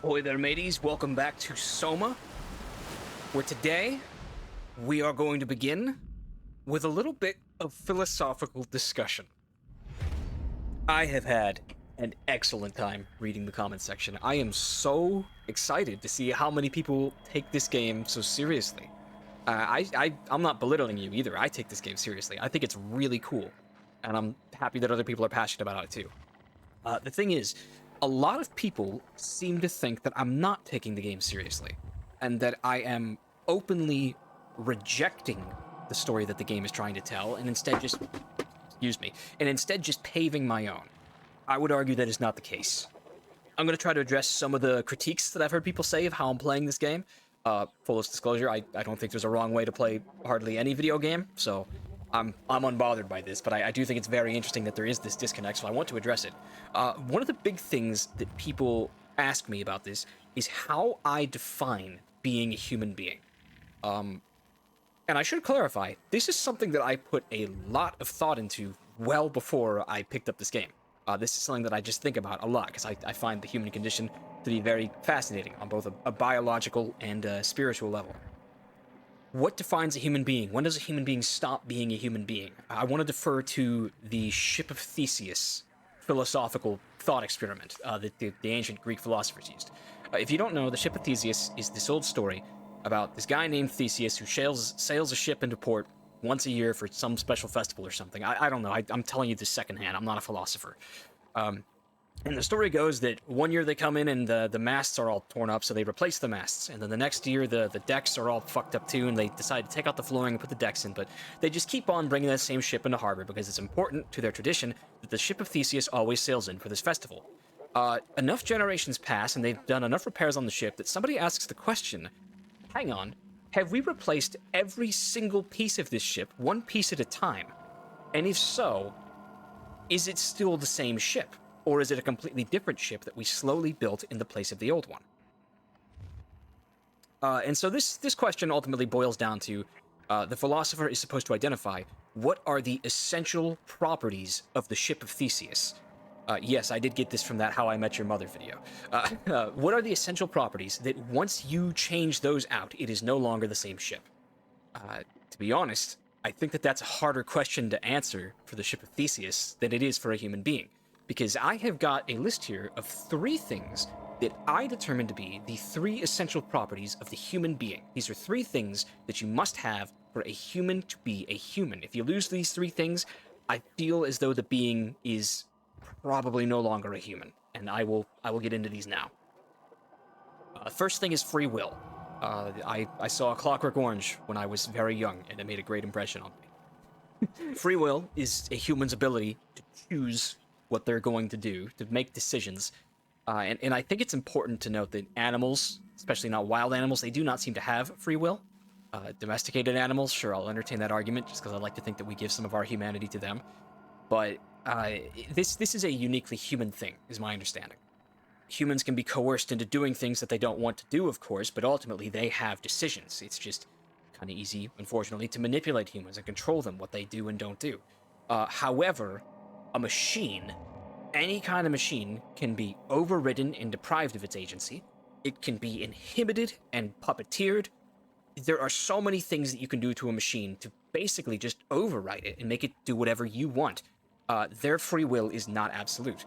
Ahoy there, mateys. Welcome back to Soma, where today we are going to begin with a little bit of philosophical discussion. I have had an excellent time reading the comment section. I am so excited to see how many people take this game so seriously. I'm not belittling you either. I take this game seriously. I think it's really cool, and I'm happy that other people are passionate about it too. The thing is, a lot of people seem to think that I'm not taking the game seriously, and that I am openly rejecting the story that the game is trying to tell, and instead just paving my own. I would argue that is not the case. I'm going to try to address some of the critiques that I've heard people say of how I'm playing this game. Full disclosure, I don't think there's a wrong way to play hardly any video game, so I'm unbothered by this, but I do think it's very interesting that there is this disconnect, so I want to address it. One of the big things that people ask me about this is how I define being a human being. And I should clarify, this is something that I put a lot of thought into well before I picked up this game. This is something that I just think about a lot, because I find the human condition to be very fascinating on both a biological and a spiritual level. What defines a human being? When does a human being stop being a human being? I want to defer to the Ship of Theseus philosophical thought experiment that the ancient Greek philosophers used. If you don't know, the Ship of Theseus is this old story about this guy named Theseus who sails a ship into port once a year for some special festival or something. I don't know. I'm telling you this secondhand. I'm not a philosopher. And the story goes that one year they come in and the masts are all torn up, so they replace the masts. And then the next year the decks are all fucked up too, and they decide to take out the flooring and put the decks in. But they just keep on bringing that same ship into harbor because it's important to their tradition that the Ship of Theseus always sails in for this festival. Enough generations pass and they've done enough repairs on the ship that somebody asks the question, hang on, have we replaced every single piece of this ship, one piece at a time? And if so, is it still the same ship? Or is it a completely different ship that we slowly built in the place of the old one? And so this question ultimately boils down to the philosopher is supposed to identify what are the essential properties of the Ship of Theseus. Yes, I did get this from that How I Met Your Mother video. What are the essential properties that once you change those out, it is no longer the same ship? To be honest, I think that that's a harder question to answer for the Ship of Theseus than it is for a human being. Because I have got a list here of 3 things that I determine to be the 3 essential properties of the human being. These are 3 things that you must have for a human to be a human. If you lose these 3 things, I feel as though the being is probably no longer a human. And I will get into these now. First thing is free will. I saw A Clockwork Orange when I was very young, and it made a great impression on me. Free will is a human's ability to choose what they're going to do, to make decisions. And I think it's important to note that animals, especially not wild animals, they do not seem to have free will. Domesticated animals, sure, I'll entertain that argument, just because I like to think that we give some of our humanity to them. But this is a uniquely human thing, is my understanding. Humans can be coerced into doing things that they don't want to do, of course, but ultimately they have decisions. It's just kind of easy, unfortunately, to manipulate humans and control them, what they do and don't do. However, a machine, any kind of machine, can be overridden and deprived of its agency. It can be inhibited and puppeteered. There are so many things that you can do to a machine to basically just override it and make it do whatever you want. Their free will is not absolute.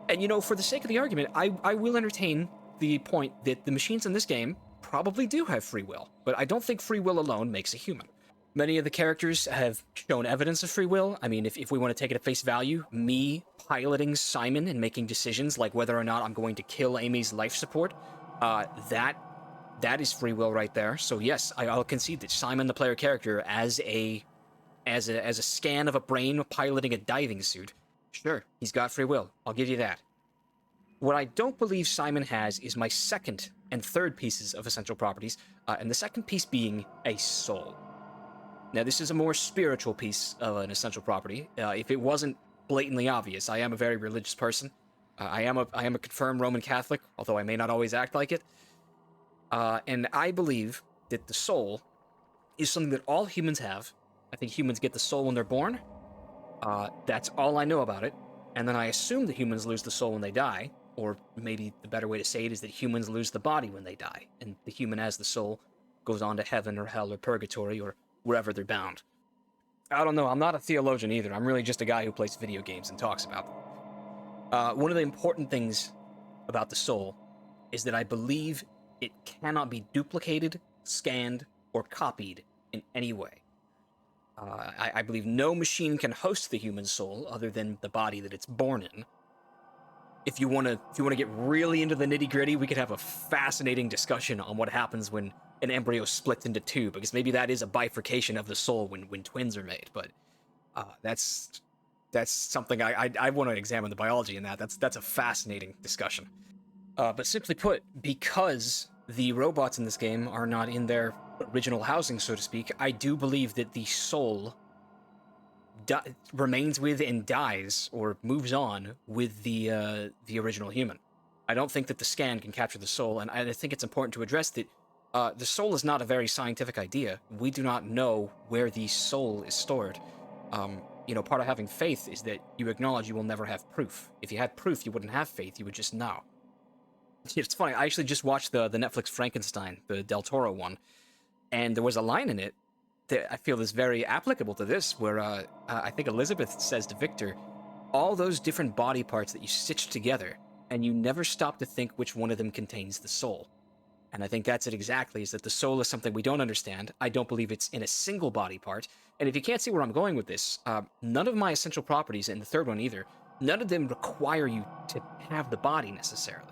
And, you know, for the sake of the argument, I will entertain the point that the machines in this game probably do have free will, but I don't think free will alone makes a human. Many of the characters have shown evidence of free will. I mean, if we want to take it at face value, me piloting Simon and making decisions like whether or not I'm going to kill Amy's life support, that is free will right there. So yes, I'll concede that Simon, the player character, as a scan of a brain piloting a diving suit, sure, he's got free will. I'll give you that. What I don't believe Simon has is my second and third pieces of essential properties, and the second piece being a soul. Now, this is a more spiritual piece of an essential property. If it wasn't blatantly obvious, I am a very religious person. I am a confirmed Roman Catholic, although I may not always act like it. And I believe that the soul is something that all humans have. I think humans get the soul when they're born. That's all I know about it. And then I assume that humans lose the soul when they die. or maybe the better way to say it is that humans lose the body when they die, and the human as the soul goes on to heaven or hell or purgatory or wherever they're bound. I don't know, I'm not a theologian either. I'm really just a guy who plays video games and talks about them. One of the important things about the soul is that I believe it cannot be duplicated, scanned, or copied in any way. I believe no machine can host the human soul other than the body that it's born in. If you want to get really into the nitty-gritty, we could have a fascinating discussion on what happens when an embryo splits into two, because maybe that is a bifurcation of the soul when twins are made. But that's something I want to examine the biology in that. That's a fascinating discussion. But simply put, because the robots in this game are not in their original housing, so to speak, I do believe that the soul remains with and dies or moves on with the original human. I don't think that the scan can capture the soul, and I think it's important to address that the soul is not a very scientific idea. We do not know where the soul is stored. Part of having faith is that you acknowledge you will never have proof. If you had proof, you wouldn't have faith, you would just know. It's funny, I actually just watched the Netflix Frankenstein, the Del Toro one, and there was a line in it that I feel is very applicable to this, where I think Elizabeth says to Victor, all those different body parts that you stitch together, and you never stop to think which one of them contains the soul. And I think that's it exactly, is that the soul is something we don't understand. I don't believe it's in a single body part. And if you can't see where I'm going with this, none of my essential properties, and the third one either, none of them require you to have the body necessarily.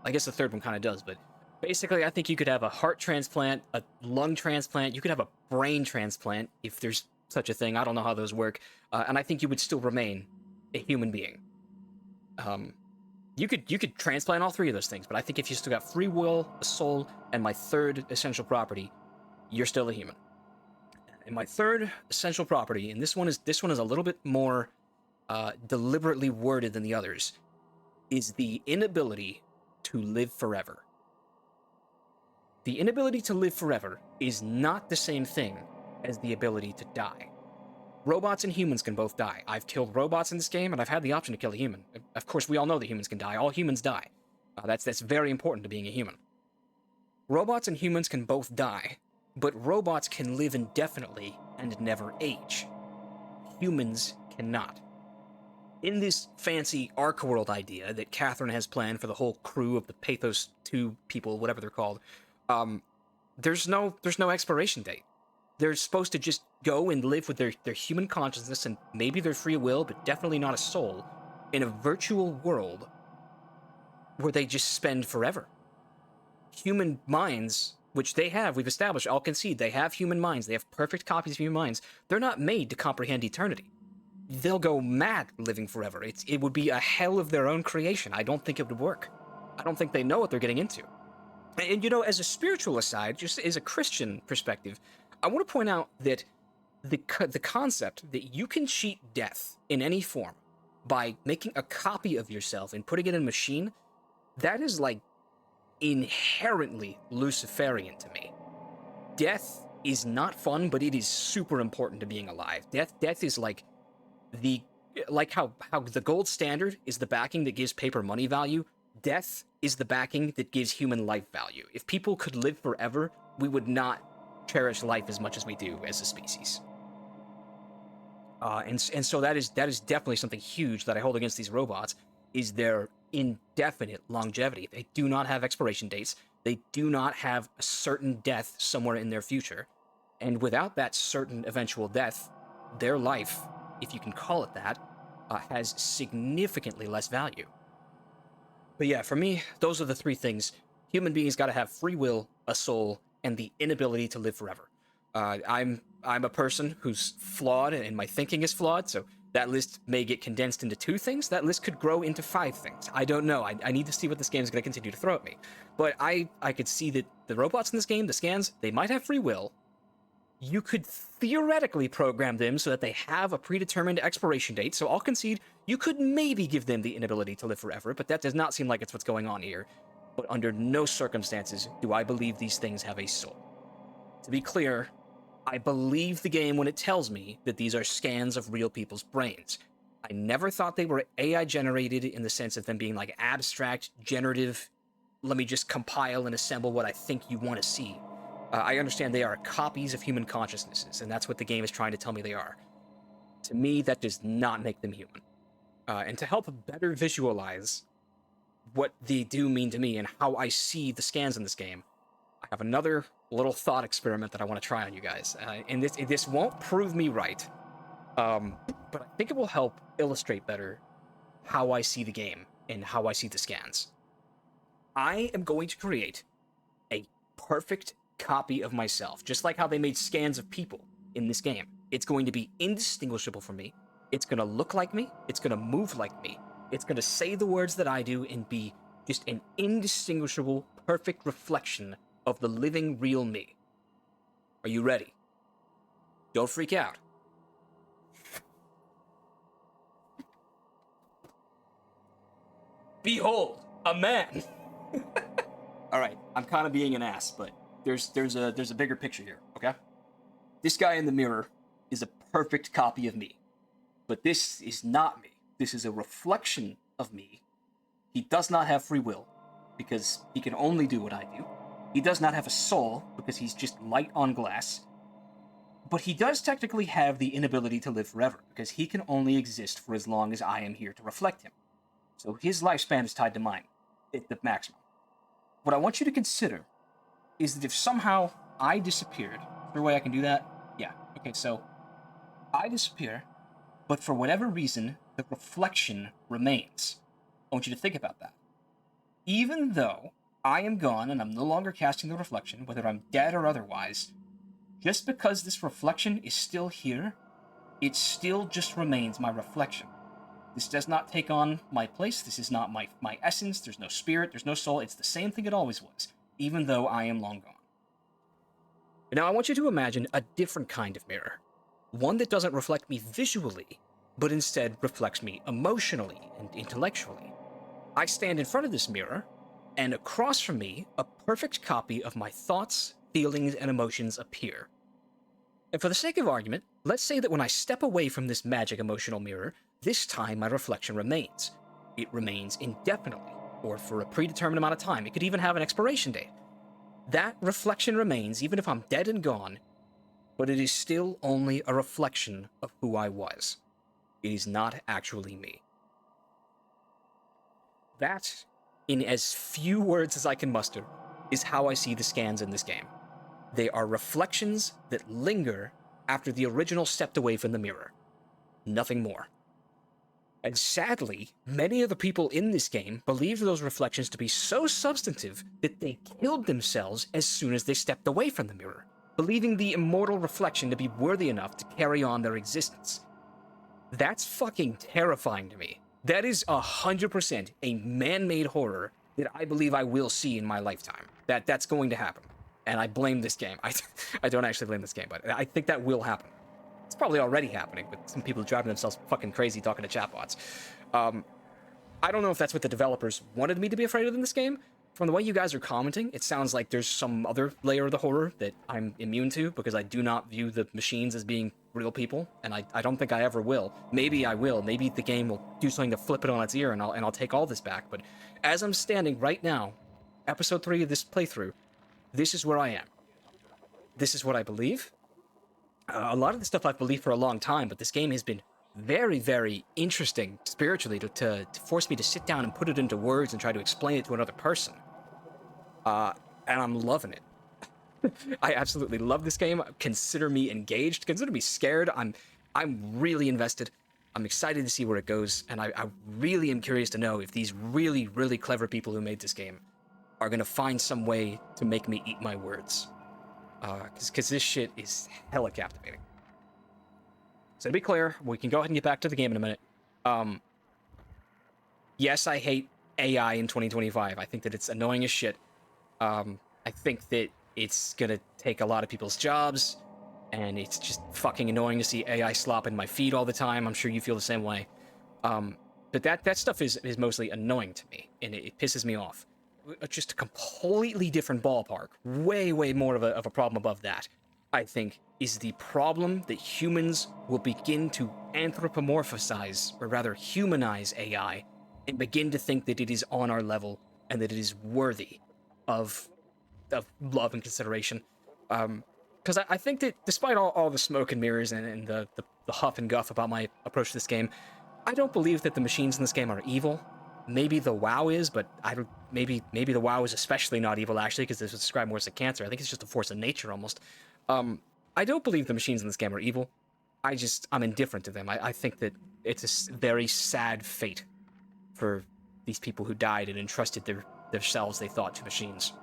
I guess the third one kind of does, but basically I think you could have a heart transplant, a lung transplant, you could have a brain transplant, if there's such a thing. I don't know how those work. And I think you would still remain a human being. You could transplant all three of those things, but I think if you still got free will, a soul, and my third essential property, you're still a human. And my third essential property, and this one is a little bit more deliberately worded than the others, is the inability to live forever. The inability to live forever is not the same thing as the ability to die. Robots and humans can both die. I've killed robots in this game, and I've had the option to kill a human. Of course, we all know that humans can die. All humans die. That's very important to being a human. Robots and humans can both die, but robots can live indefinitely and never age. Humans cannot. In this fancy Ark World idea that Catherine has planned for the whole crew of the Pathos 2 people, whatever they're called, there's no expiration date. They're supposed to just go and live with their human consciousness and maybe their free will, but definitely not a soul, in a virtual world where they just spend forever. Human minds, which they have, we've established, I'll concede, they have human minds, they have perfect copies of human minds, they're not made to comprehend eternity. They'll go mad living forever. It would be a hell of their own creation. I don't think it would work. I don't think they know what they're getting into. And as a spiritual aside, just as a Christian perspective, I want to point out that the concept that you can cheat death in any form by making a copy of yourself and putting it in a machine, that is like inherently Luciferian to me. Death is not fun, but it is super important to being alive. Death is like how the gold standard is the backing that gives paper money value. Death is the backing that gives human life value. If people could live forever, we would not cherish life as much as we do as a species. And so that is definitely something huge that I hold against these robots, is their indefinite longevity. They do not have expiration dates. They do not have a certain death somewhere in their future. And without that certain eventual death, their life, if you can call it that, has significantly less value. But yeah, for me, those are the three things. Human beings got to have free will, a soul, and the inability to live forever. I'm a person who's flawed, and my thinking is flawed, so that list may get condensed into 2 things. That list could grow into 5 things. I don't know. I need to see what this game is going to continue to throw at me. But I could see that the robots in this game, the scans, they might have free will. You could theoretically program them so that they have a predetermined expiration date, so I'll concede you could maybe give them the inability to live forever, but that does not seem like it's what's going on here. But under no circumstances do I believe these things have a soul. To be clear, I believe the game when it tells me that these are scans of real people's brains. I never thought they were AI generated in the sense of them being like abstract, generative, let me just compile and assemble what I think you want to see. I understand they are copies of human consciousnesses, and that's what the game is trying to tell me they are. To me, that does not make them human. And to help better visualize what they do mean to me and how I see the scans in this game, I have another little thought experiment that I want to try on you guys. And this won't prove me right, but I think it will help illustrate better how I see the game and how I see the scans. I am going to create a perfect copy of myself, just like how they made scans of people in this game. It's going to be indistinguishable from me. It's going to look like me. It's going to move like me. It's going to say the words that I do and be just an indistinguishable, perfect reflection of the living, real me. Are you ready? Don't freak out. Behold, a man. All right, I'm kind of being an ass, but there's a bigger picture here, okay? This guy in the mirror is a perfect copy of me. But this is not me. This is a reflection of me. He does not have free will, because he can only do what I do. He does not have a soul, because he's just light on glass. But he does technically have the inability to live forever, because he can only exist for as long as I am here to reflect him. So his lifespan is tied to mine, at the maximum. What I want you to consider is that if somehow I disappeared, is there a way I can do that? Yeah, okay, so I disappear, but for whatever reason, the reflection remains. I want you to think about that. Even though I am gone and I'm no longer casting the reflection, whether I'm dead or otherwise, just because this reflection is still here, it still just remains my reflection. This does not take on my place. This is not my essence. There's no spirit. There's no soul. It's the same thing it always was, even though I am long gone. Now, I want you to imagine a different kind of mirror. One that doesn't reflect me visually, but instead reflects me emotionally and intellectually. I stand in front of this mirror, and across from me, a perfect copy of my thoughts, feelings, and emotions appear. And for the sake of argument, let's say that when I step away from this magic emotional mirror, this time my reflection remains. It remains indefinitely, or for a predetermined amount of time. It could even have an expiration date. That reflection remains even if I'm dead and gone, but it is still only a reflection of who I was. It is not actually me. That, in as few words as I can muster, is how I see the scans in this game. They are reflections that linger after the original stepped away from the mirror. Nothing more. And sadly, many of the people in this game believed those reflections to be so substantive that they killed themselves as soon as they stepped away from the mirror, believing the immortal reflection to be worthy enough to carry on their existence. That's fucking terrifying to me. That is 100% a man-made horror that I believe I will see in my lifetime. That's going to happen. And I blame this game. I don't actually blame this game, but I think that will happen. It's probably already happening with some people driving themselves fucking crazy talking to chatbots. I don't know if that's what the developers wanted me to be afraid of in this game. From the way you guys are commenting, it sounds like there's some other layer of the horror that I'm immune to, because I do not view the machines as being real people, and I don't think I ever will. Maybe I will. Maybe the game will do something to flip it on its ear, and I'll take all this back. But as I'm standing right now, episode 3 of this playthrough, this is where I am. This is what I believe. A lot of the stuff I've believed for a long time, but this game has been very, very interesting spiritually to force me to sit down and put it into words and try to explain it to another person. And I'm loving it. I absolutely love this game. Consider me engaged. Consider me scared. I'm really invested. I'm excited to see where it goes, and I really am curious to know if these really, really clever people who made this game are gonna find some way to make me eat my words. Because this shit is hella captivating. So to be clear, we can go ahead and get back to the game in a minute. Yes, I hate AI in 2025. I think that it's annoying as shit. I think that it's gonna take a lot of people's jobs, and it's just fucking annoying to see AI slop in my feed all the time. I'm sure you feel the same way. But that stuff is mostly annoying to me, and it pisses me off. Just a completely different ballpark, way more of a problem above that, I think, is the problem that humans will begin to anthropomorphize, or rather humanize AI, and begin to think that it is on our level and that it is worthy of love and consideration. Because I think that despite all the smoke and mirrors and the huff and guff about my approach to this game, I don't believe that the machines in this game are evil. Maybe the WoW is, but I don't. Maybe the WoW is especially not evil, actually, because this was described more as a cancer. I think it's just a force of nature almost. I don't believe the machines in this game are evil. I'm indifferent to them. I think that it's a very sad fate for these people who died and entrusted their selves, they thought, to machines.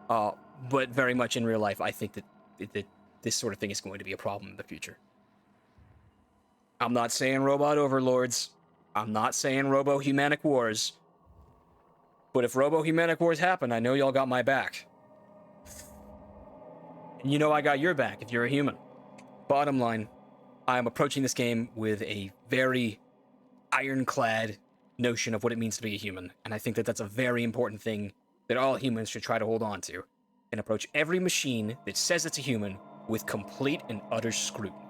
But very much in real life, I think that this sort of thing is going to be a problem in the future. I'm not saying robot overlords. I'm not saying robo-humanic wars. But if robo-humanic wars happen, I know y'all got my back. And you know I got your back if you're a human. Bottom line, I'm approaching this game with a very ironclad notion of what it means to be a human. And I think that that's a very important thing that all humans should try to hold on to. And approach every machine that says it's a human with complete and utter scrutiny.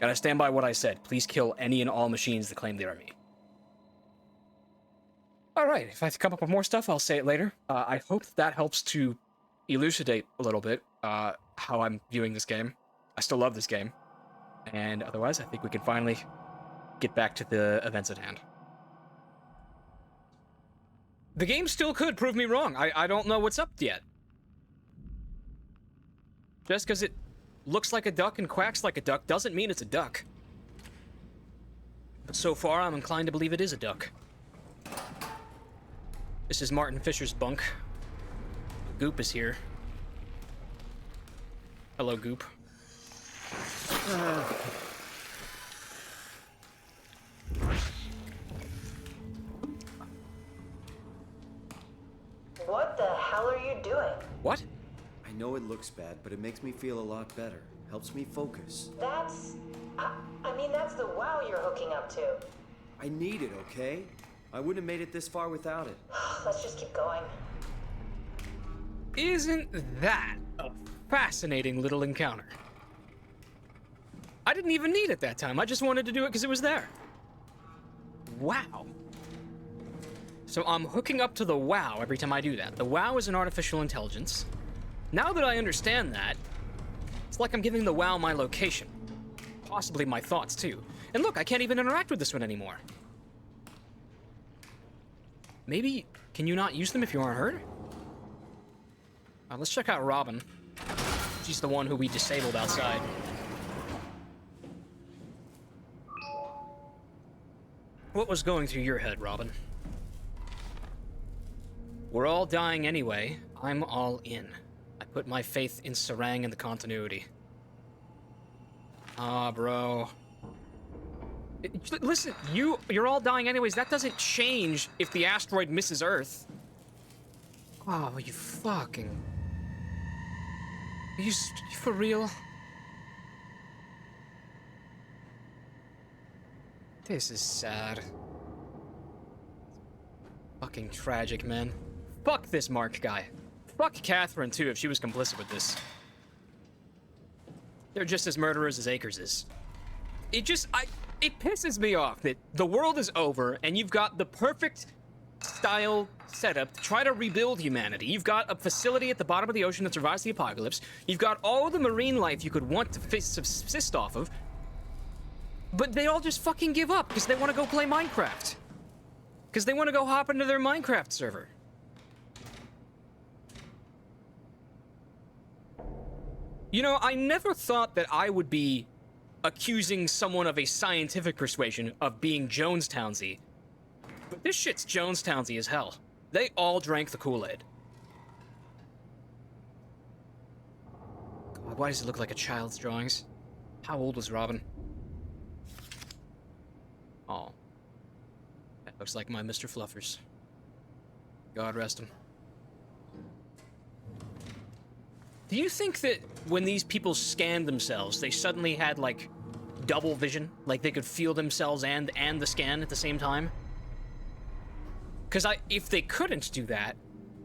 And I stand by what I said. Please kill any and all machines that claim they are me. Alright, if I have to come up with more stuff, I'll say it later. I hope that helps to elucidate a little bit how I'm viewing this game. I still love this game. And otherwise, I think we can finally get back to the events at hand. The game still could prove me wrong. I don't know what's up yet. Just because it looks like a duck and quacks like a duck doesn't mean it's a duck. But so far, I'm inclined to believe it is a duck. This is Martin Fisher's bunk. Goop is here. Hello, Goop. What the hell are you doing? What? I know it looks bad, but it makes me feel a lot better. Helps me focus. That's... I mean, that's the WoW you're hooking up to. I need it, okay? I wouldn't have made it this far without it. Let's just keep going. Isn't that a fascinating little encounter? I didn't even need it that time. I just wanted to do it because it was there. Wow. So I'm hooking up to the WoW every time I do that. The WoW is an artificial intelligence. Now that I understand that, it's like I'm giving the WoW my location. Possibly my thoughts, too. And look, I can't even interact with this one anymore. Maybe, can you not use them if you aren't hurt? Let's check out Robin. She's the one who we disabled outside. What was going through your head, Robin? We're all dying anyway. I'm all in. I put my faith in Sarang and the continuity. Bro. Listen, you're all dying anyways. That doesn't change if the asteroid misses Earth. Oh, you fucking... Are you for real? This is sad. Fucking tragic, man. Fuck this Mark guy. Fuck Catherine, too, if she was complicit with this. They're just as murderers as Akers is. It pisses me off that the world is over and you've got the perfect style setup to try to rebuild humanity. You've got a facility at the bottom of the ocean that survives the apocalypse. You've got all the marine life you could want to subsist off of. But they all just fucking give up because they want to go play Minecraft. Because they want to go hop into their Minecraft server. You know, I never thought that I would be accusing someone of a scientific persuasion of being Jonestownsy. But this shit's Jonestownsy as hell. They all drank the Kool-Aid. God, why does it look like a child's drawings? How old was Robin? Oh. That looks like my Mr. Fluffers. God rest him. Do you think that when these people scanned themselves, they suddenly had, like, double vision? Like, they could feel themselves and the scan at the same time? Because if they couldn't do that,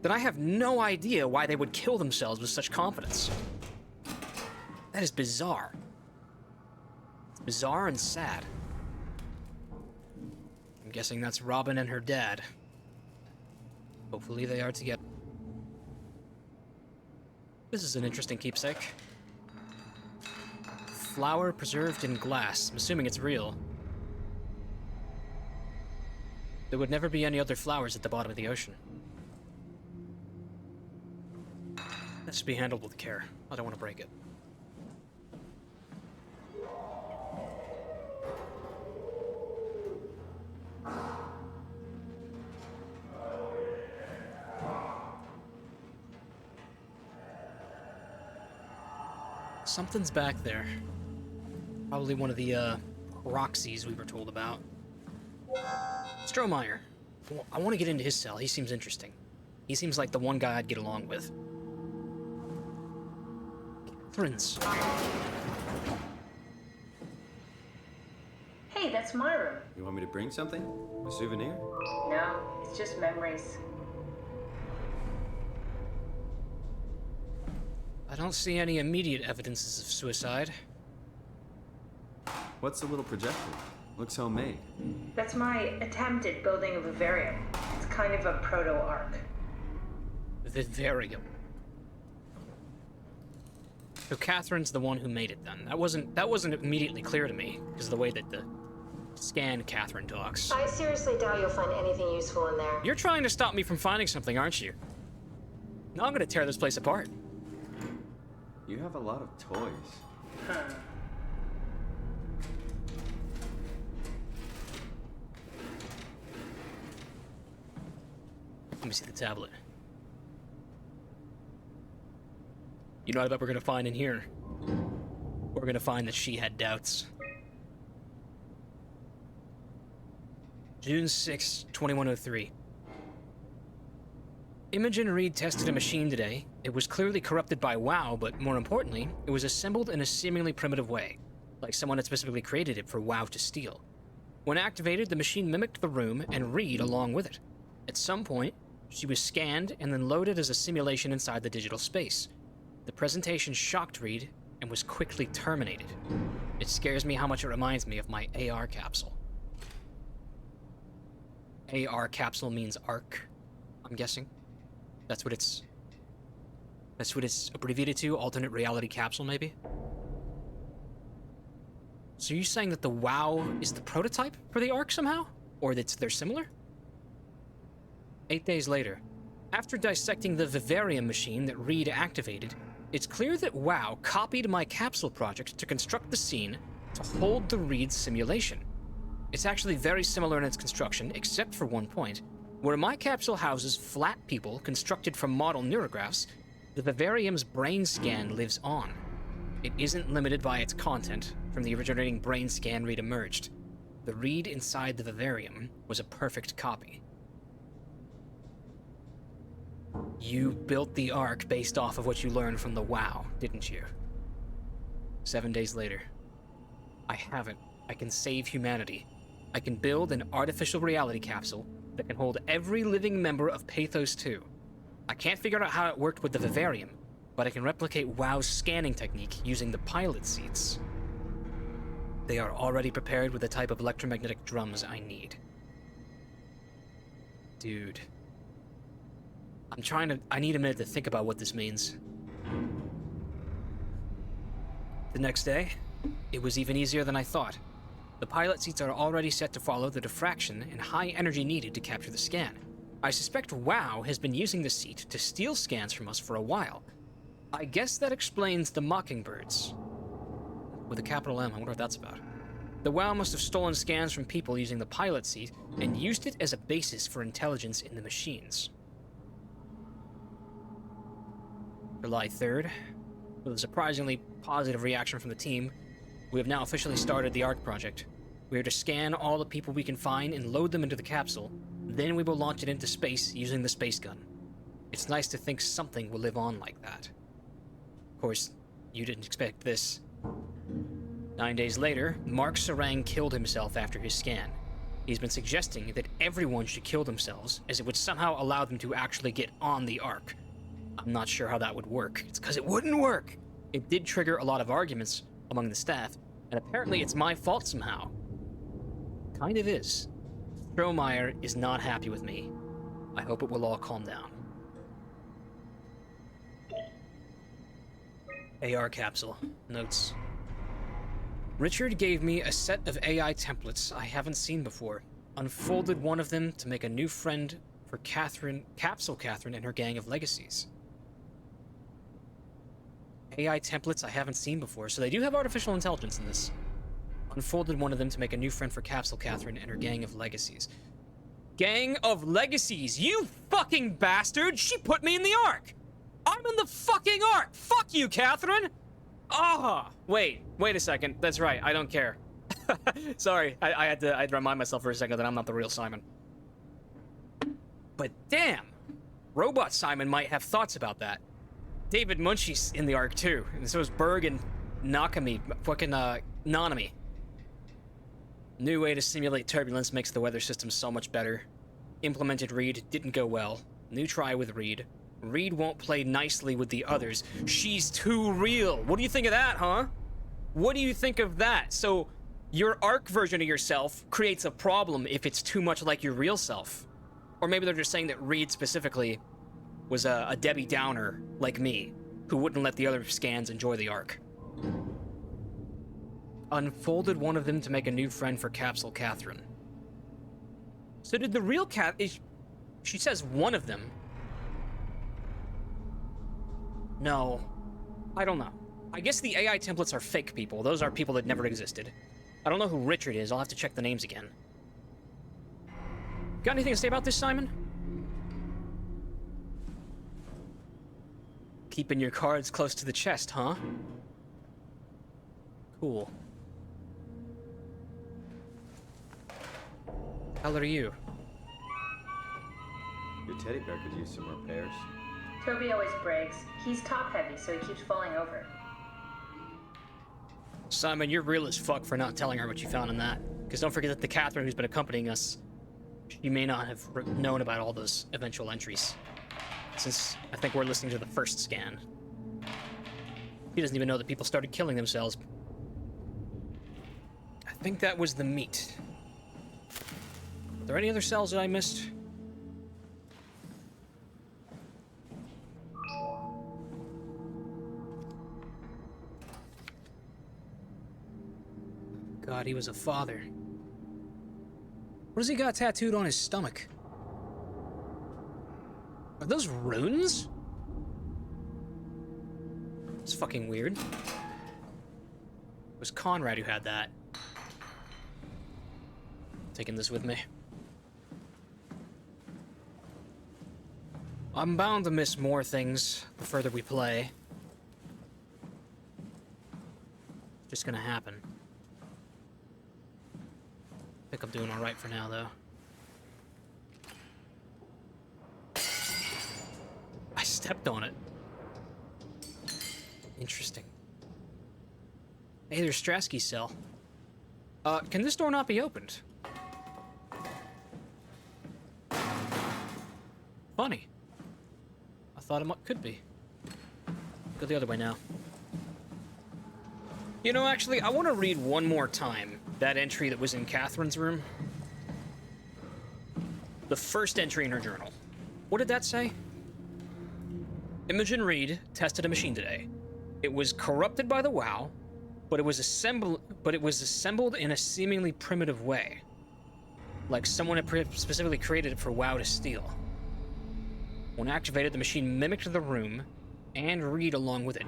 then I have no idea why they would kill themselves with such confidence. That is bizarre. It's bizarre and sad. I'm guessing that's Robin and her dad. Hopefully they are together. This is an interesting keepsake. Flower preserved in glass. I'm assuming it's real. There would never be any other flowers at the bottom of the ocean. That should be handled with care. I don't want to break it. Something's back there. Probably one of the, Roxys we were told about. Strohmeyer. Well, I want to get into his cell. He seems interesting. He seems like the one guy I'd get along with. Catherine's. Hey, that's my room. You want me to bring something? A souvenir? No, it's just memories. I don't see any immediate evidences of suicide. What's the little projector? Looks homemade. That's my attempt at building a vivarium. It's kind of a proto-ark. Vivarium. So Catherine's the one who made it then. That wasn't immediately clear to me, because of the way that the scan Catherine talks. I seriously doubt you'll find anything useful in there. You're trying to stop me from finding something, aren't you? Now I'm gonna tear this place apart. You have a lot of toys. Huh. Let me see the tablet. You know what I bet we're gonna find in here? We're gonna find that she had doubts. June 6, 2103. Imogen Reed tested a machine today. It was clearly corrupted by WoW, but more importantly, it was assembled in a seemingly primitive way, like someone had specifically created it for WoW to steal. When activated, the machine mimicked the room and Reed along with it. At some point, she was scanned and then loaded as a simulation inside the digital space. The presentation shocked Reed and was quickly terminated. It scares me how much it reminds me of my AR capsule. AR capsule means ARC, I'm guessing. That's what it's abbreviated to, alternate reality capsule, maybe? So you're saying that the WoW is the prototype for the ARC somehow? Or that they're similar? 8 days later, after dissecting the vivarium machine that Reed activated, it's clear that WoW copied my capsule project to construct the scene to hold the Reed simulation. It's actually very similar in its construction, except for one point. Where my capsule houses flat people constructed from model neurographs, the vivarium's brain scan lives on. It isn't limited by its content. From the originating brain scan Reed emerged. The Reed inside the vivarium was a perfect copy. You built the Ark based off of what you learned from the WoW, didn't you? 7 days later. I haven't. I can save humanity. I can build an artificial reality capsule that can hold every living member of Pathos 2. I can't figure out how it worked with the vivarium, but I can replicate WoW's scanning technique using the pilot seats. They are already prepared with the type of electromagnetic drums I need. Dude. I need a minute to think about what this means. The next day, it was even easier than I thought. The pilot seats are already set to follow the diffraction and high energy needed to capture the scan. I suspect WoW has been using the seat to steal scans from us for a while. I guess that explains the Mockingbirds. With a capital M, I wonder what that's about. The WoW must have stolen scans from people using the pilot seat and used it as a basis for intelligence in the machines. July 3rd. With a surprisingly positive reaction from the team, we have now officially started the ARC project. We are to scan all the people we can find and load them into the capsule. Then we will launch it into space using the space gun. It's nice to think something will live on like that. Of course, you didn't expect this. 9 days later, Mark Sarang killed himself after his scan. He's been suggesting that everyone should kill themselves, as it would somehow allow them to actually get on the ARC. I'm not sure how that would work. It's because it wouldn't work. It did trigger a lot of arguments among the staff, And apparently it's my fault somehow. Kind of is. Strohmeyer is not happy with me. I hope it will all calm down. AR capsule. Notes. Richard gave me a set of AI templates I haven't seen before. Unfolded one of them to make a new friend for Capsule Catherine and her gang of legacies. AI templates I haven't seen before, so they do have artificial intelligence in this. Unfolded one of them to make a new friend for Capsule Catherine and her gang of legacies. Gang of legacies, you fucking bastard! She put me in the Ark! I'm in the fucking Ark! Fuck you, Catherine! Ah! Wait a second. That's right, I don't care. Sorry, I had to remind myself for a second that I'm not the real Simon. But damn! Robot Simon might have thoughts about that. David Munchie's in the Ark too, and so is Berg and Nakami, fucking Nanami. New way to simulate turbulence makes the weather system so much better. Implemented Reed didn't go well. New try with Reed. Reed won't play nicely with the others. She's too real. What do you think of that, huh? What do you think of that? So, your Ark version of yourself creates a problem if it's too much like your real self. Or maybe they're just saying that Reed specifically was a Debbie Downer like me, who wouldn't let the other scans enjoy the Ark. Unfolded one of them to make a new friend for Capsule Catherine. So did the real she says one of them. No, I don't know. I guess the AI templates are fake people. Those are people that never existed. I don't know who Richard is. I'll have to check the names again. Got anything to say about this, Simon? Keeping your cards close to the chest, huh? Cool. How old are you? Your teddy bear could use some repairs. Toby always breaks. He's top heavy, so he keeps falling over. Simon, you're real as fuck for not telling her what you found in that. Because don't forget that the Catherine who's been accompanying us, she may not have known about all those eventual entries. Since I think we're listening to the first scan. He doesn't even know that people started killing themselves. I think that was the meat. Are there any other cells that I missed? God, he was a father. What does he got tattooed on his stomach? Are those runes? It's fucking weird. It was Conrad who had that. Taking this with me. I'm bound to miss more things the further we play. Just gonna happen. I think I'm doing alright for now, though. I stepped on it. Interesting. Hey, there's Strasky's cell. Can this door not be opened? Funny. I thought it could be. Go the other way now. You know, actually, I want to read one more time that entry that was in Catherine's room. The first entry in her journal. What did that say? Imogen Reed tested a machine today. It was corrupted by the WoW, but it was assembled in a seemingly primitive way. Like someone had specifically created it for WoW to steal. When activated, the machine mimicked the room and Reed along with it.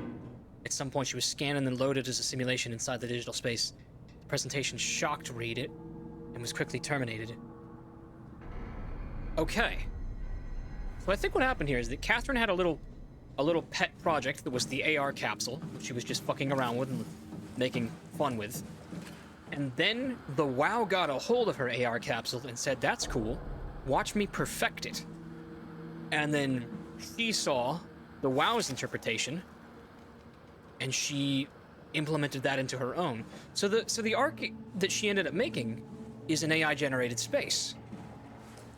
At some point, she was scanned and then loaded as a simulation inside the digital space. The presentation shocked Reed and was quickly terminated. Okay. So I think what happened here is that Catherine had a little pet project that was the AR capsule, which she was just fucking around with and making fun with. And then the WoW got a hold of her AR capsule and said, "That's cool. Watch me perfect it." And then she saw the WoW's interpretation, and she implemented that into her own. So the Ark that she ended up making is an AI-generated space,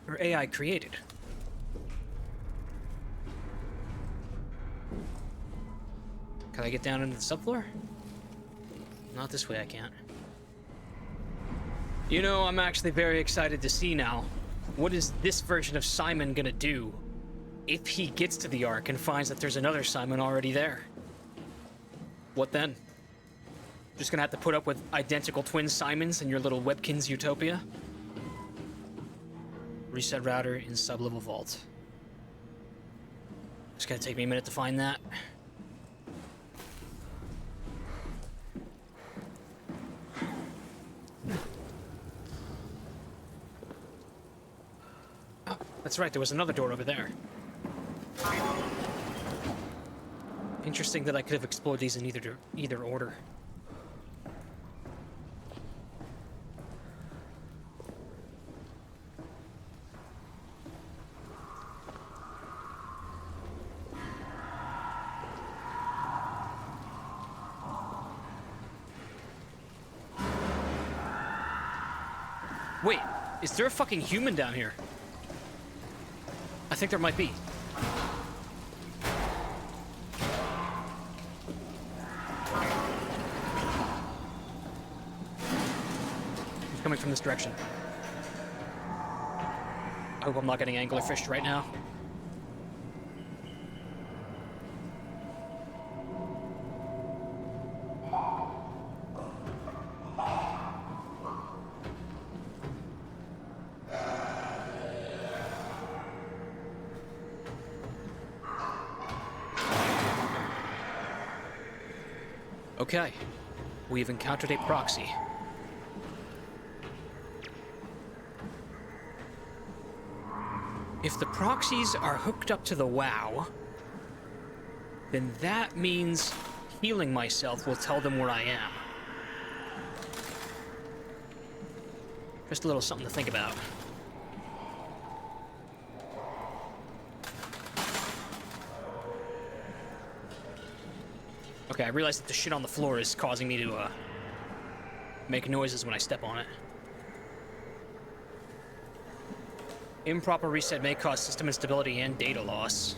or AI created. Can I get down into the subfloor? not this way I can't. You know, I'm actually very excited to see now. What is this version of Simon gonna do if he gets to the Ark and finds that there's another Simon already there? What then? Just gonna have to put up with identical twin Simons in your little Webkinz utopia? Reset router in sub-level vault. It's gonna take me a minute to find that. Oh, that's right, there was another door over there. Interesting that I could have explored these in either order. Wait, is there a fucking human down here? I think there might be. He's coming from this direction. I hope I'm not getting anglerfished right now. Okay, we've encountered a proxy. If the proxies are hooked up to the WoW, then that means healing myself will tell them where I am. Just a little something to think about. Okay, I realize that the shit on the floor is causing me to, make noises when I step on it. Improper reset may cause system instability and data loss.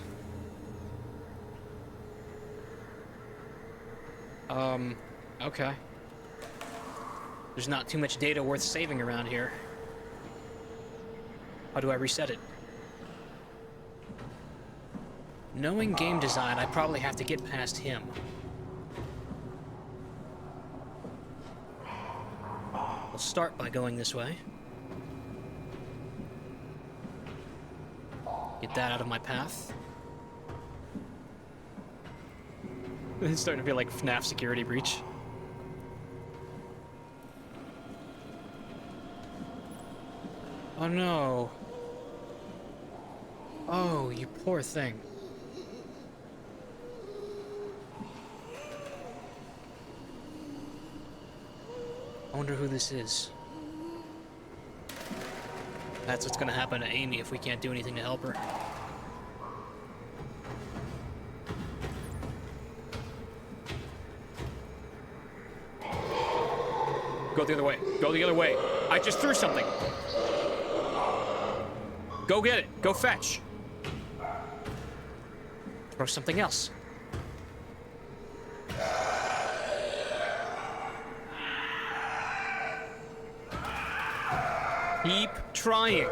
Okay. There's not too much data worth saving around here. How do I reset it? Knowing game design, I probably have to get past him. We'll start by going this way. Get that out of my path. It's starting to feel like FNAF security breach. Oh no. Oh, you poor thing. I wonder who this is. That's what's gonna happen to Amy if we can't do anything to help her. Go the other way. Go the other way. I just threw something. Go get it. Go fetch. Throw something else. Keep trying.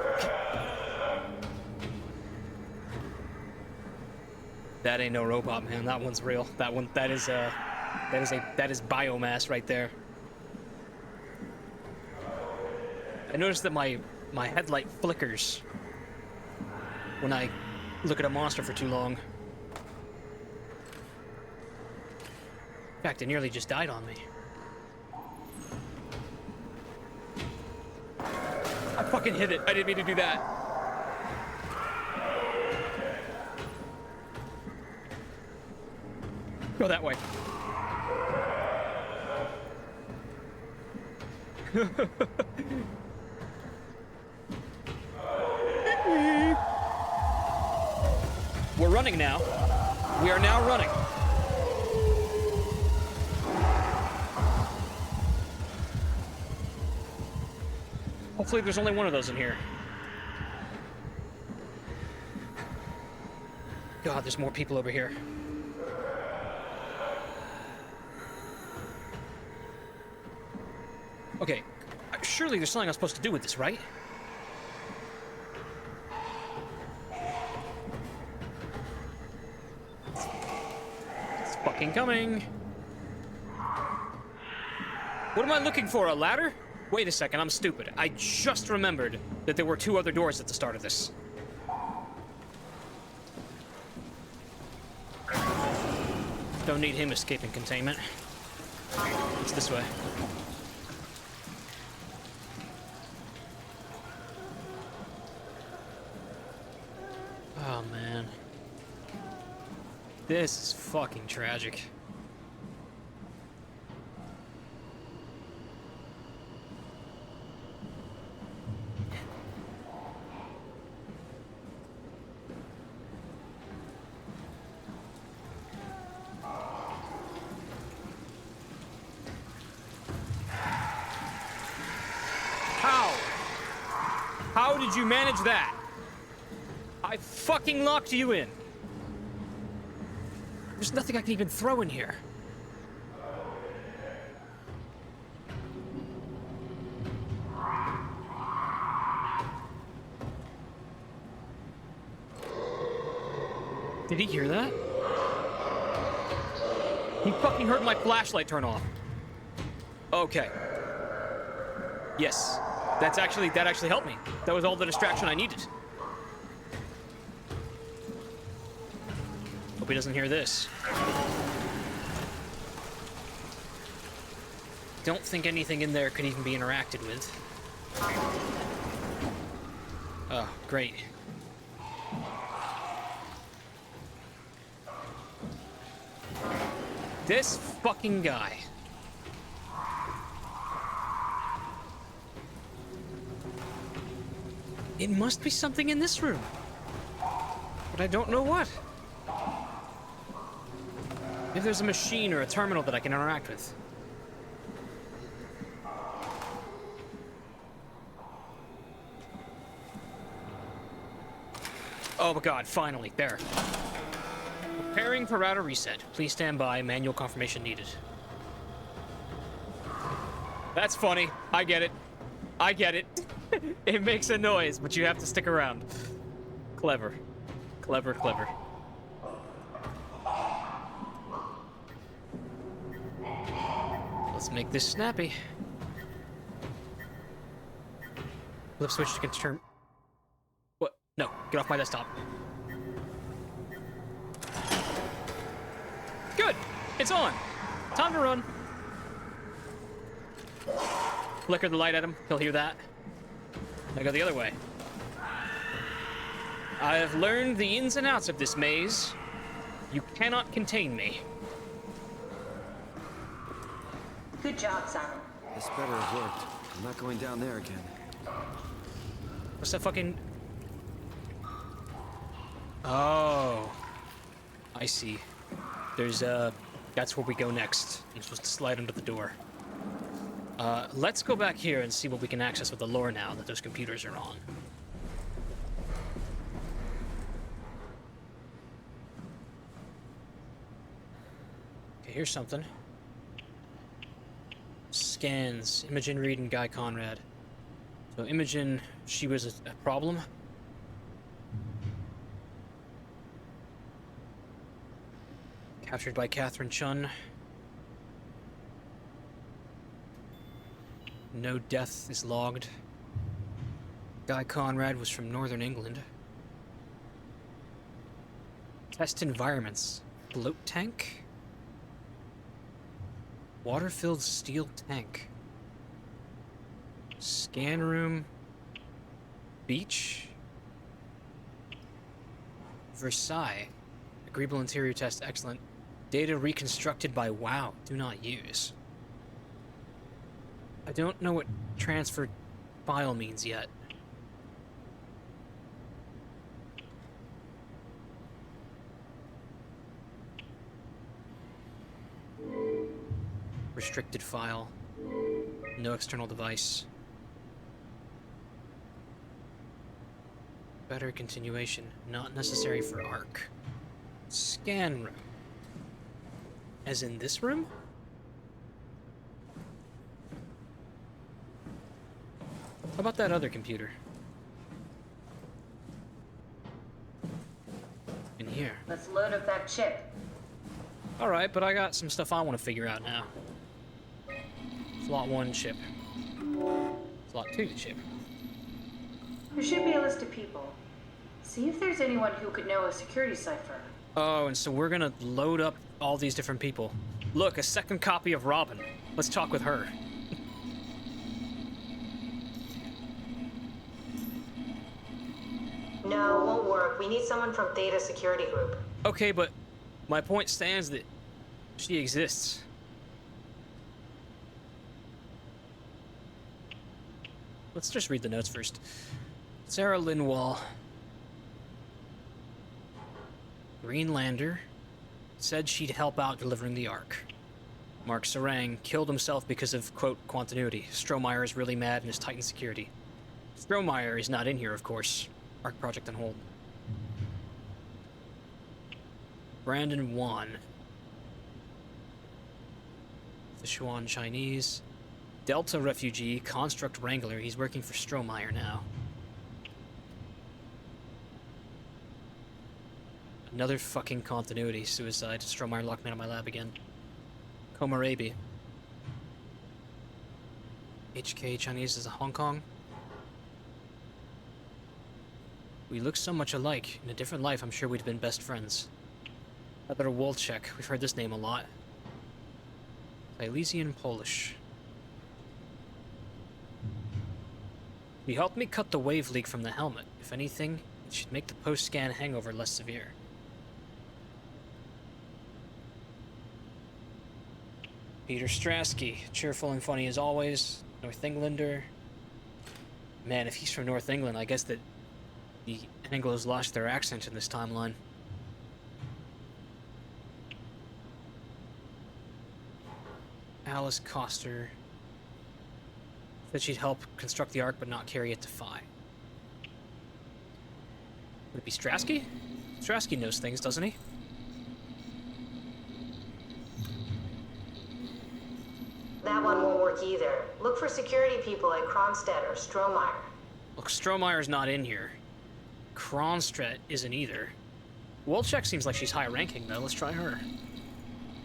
That ain't no robot, man. That one's real. That is biomass right there. I noticed that my headlight flickers when I look at a monster for too long. In fact, it nearly just died on me. I fucking hit it. I didn't mean to do that. Go that way. We're running now. We are now running. Hopefully there's only one of those in here. God, there's more people over here. Okay, surely there's something I'm supposed to do with this, right? It's fucking coming. What am I looking for, a ladder? Wait a second, I'm stupid. I just remembered that there were 2 other doors at the start of this. Don't need him escaping containment. It's this way. Oh, man. This is fucking tragic. How did you manage that? I fucking locked you in. There's nothing I can even throw in here. Did he hear that? He fucking heard my flashlight turn off. Okay. Yes. That actually helped me. That was all the distraction I needed. Hope he doesn't hear this. Don't think anything in there could even be interacted with. Oh, great. This fucking guy. It must be something in this room. But I don't know what. Maybe there's a machine or a terminal that I can interact with. Oh my god, finally, there. Preparing for router reset. Please stand by, manual confirmation needed. That's funny, I get it. I get it. It makes a noise, but you have to stick around. Clever. Clever, clever. Let's make this snappy. Flip switch to confirm. What? No, get off my desktop. Good! It's on! Time to run. Flicker the light at him, he'll hear that. I go the other way. I have learned the ins and outs of this maze. You cannot contain me. Good job, Simon. This better have worked. I'm not going down there again. What's that fucking... Oh. I see. There's, that's where we go next. I'm supposed to slide under the door. Let's go back here and see what we can access with the lore now that those computers are on. Okay, here's something. Scans. Imogen Reed and Guy Conrad. So Imogen, she was a problem. Captured by Catherine Chun. No death is logged. Guy Conrad was from Northern England. Test environments. Bloat tank? Water-filled steel tank. Scan room. Beach. Versailles. Agreeable interior test, excellent. Data reconstructed by WoW, do not use. I don't know what transfer file means yet. Restricted file. No external device. Better continuation. Not necessary for ARC. Scan room. As in this room? How about that other computer? In here. Let's load up that chip. Alright, but I got some stuff I want to figure out now. Slot 1 chip. Slot 2 chip. There should be a list of people. See if there's anyone who could know a security cipher. Oh, and so we're gonna load up all these different people. Look, a second copy of Robin. Let's talk with her. No, won't work. We need someone from Theta Security Group. Okay, but my point stands that she exists. Let's just read the notes first. Sarah Linwall. Greenlander. Said she'd help out delivering the Ark. Mark Sarang killed himself because of, quote, continuity. Strohmeyer is really mad and is tightened security. Strohmeyer is not in here, of course. Ark project on hold. Brandon Wan. Sichuan Chinese. Delta refugee, construct wrangler. He's working for Strohmeyer now. Another fucking continuity suicide. Strohmeyer locked me out of my lab again. Komarabi. HK Chinese is Hong Kong. We look so much alike. In a different life, I'm sure we'd have been best friends. Heather Wolchek. We've heard this name a lot. Silesian Polish. You helped me cut the wave leak from the helmet. If anything, it should make the post-scan hangover less severe. Peter Strasky, cheerful and funny as always. North Englander. Man, if he's from North England, I guess that the Anglos lost their accent in this timeline. Alice Coster. Said she'd help construct the Ark but not carry it to Phi. Would it be Strasky? Strasky knows things, doesn't he? That one won't work either. Look for security people at Kronstadt or Strohmeyer. Look, Strohmeyer's not in here. Kronstadt isn't either. Wolchek seems like she's high ranking, though. Let's try her.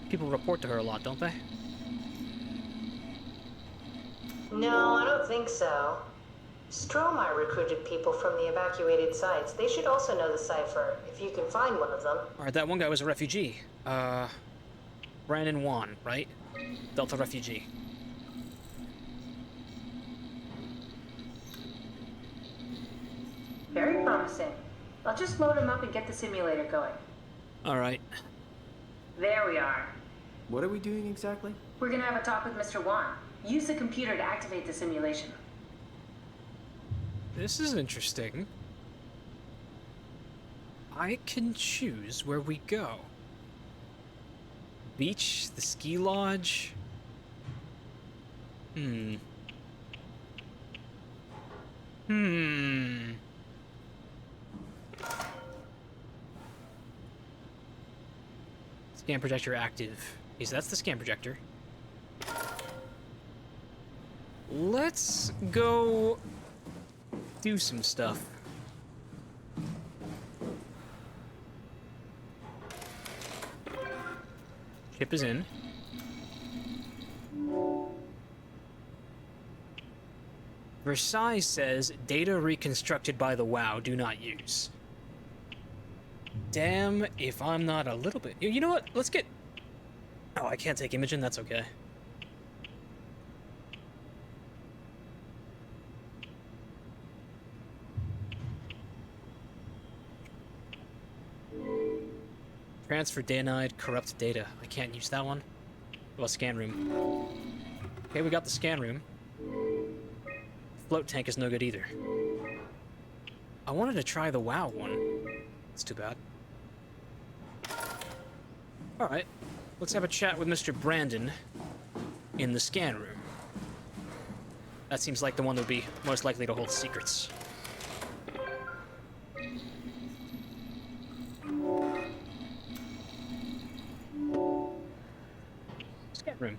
People report to her a lot, don't they? No, I don't think so. Strohmeyer recruited people from the evacuated sites. They should also know the cipher, if you can find one of them. Alright, that one guy was a refugee. Brandon Wan, right? Delta refugee. Very promising. I'll just load him up and get the simulator going. Alright. There we are. What are we doing exactly? We're gonna have a talk with Mr. Wan. Use the computer to activate the simulation. This is interesting. I can choose where we go. Beach, the ski lodge. Scan projector active. Yes, that's the scan projector. Let's go do some stuff. Chip is in. Versailles says data reconstructed by the WoW do not use. Damn if I'm not a little bit... You know what? Let's get... Oh, I can't take Imogen. That's okay. Transfer denied, corrupt data. I can't use that one. Well, scan room. Okay, we got the scan room. Float tank is no good either. I wanted to try the WoW one. It's too bad. Alright, let's have a chat with Mr. Brandon in the scan room. That seems like the one that would be most likely to hold secrets. Scan room.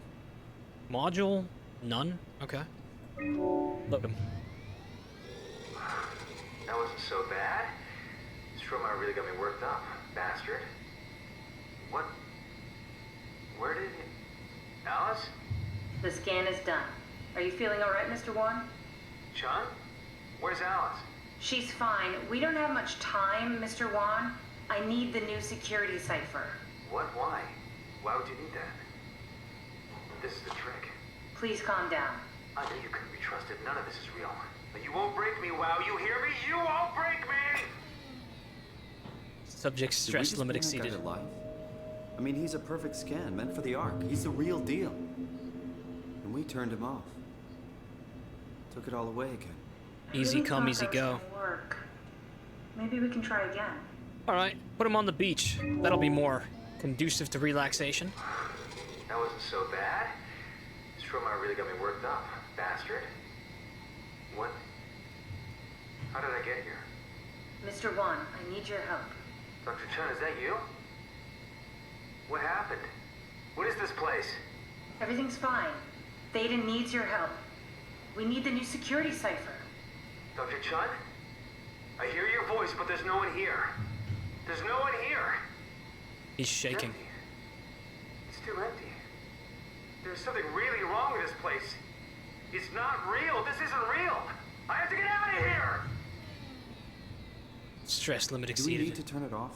Module? None? Okay. Load him. That wasn't so bad. Stromae really got me worked up, bastard. What? Where did you... Alice? The scan is done. Are you feeling all right, Mr. Wan? Chun? Where's Alice? She's fine. We don't have much time, Mr. Wan. I need the new security cipher. What? Why? Why would you need that? This is the trick. Please calm down. I knew you couldn't be trusted. None of this is real. But you won't break me, WoW. You hear me? You won't break me! Subject Did we stress just limit bring that guy exceeded. to life? I mean, he's a perfect scan, meant for the Ark. He's the real deal. And we turned him off. Took it all away again. Easy Really come, thought easy that was go. gonna work. Maybe we can try again. Alright, put him on the beach. That'll be more conducive to relaxation. That wasn't so bad. Stromae really got me worked up, bastard. What? How did I get here? Mr. Wan, I need your help. Dr. Chun, is that you? What happened? What is this place? Everything's fine. Theta needs your help. We need the new security cipher. Dr. Chun? I hear your voice, but there's no one here. There's no one here. He's It's shaking. empty. It's too empty. There's something really wrong with this place. It's not real. This isn't real. I have to get out of here! Stress limit Do we exceeded. need to turn it off?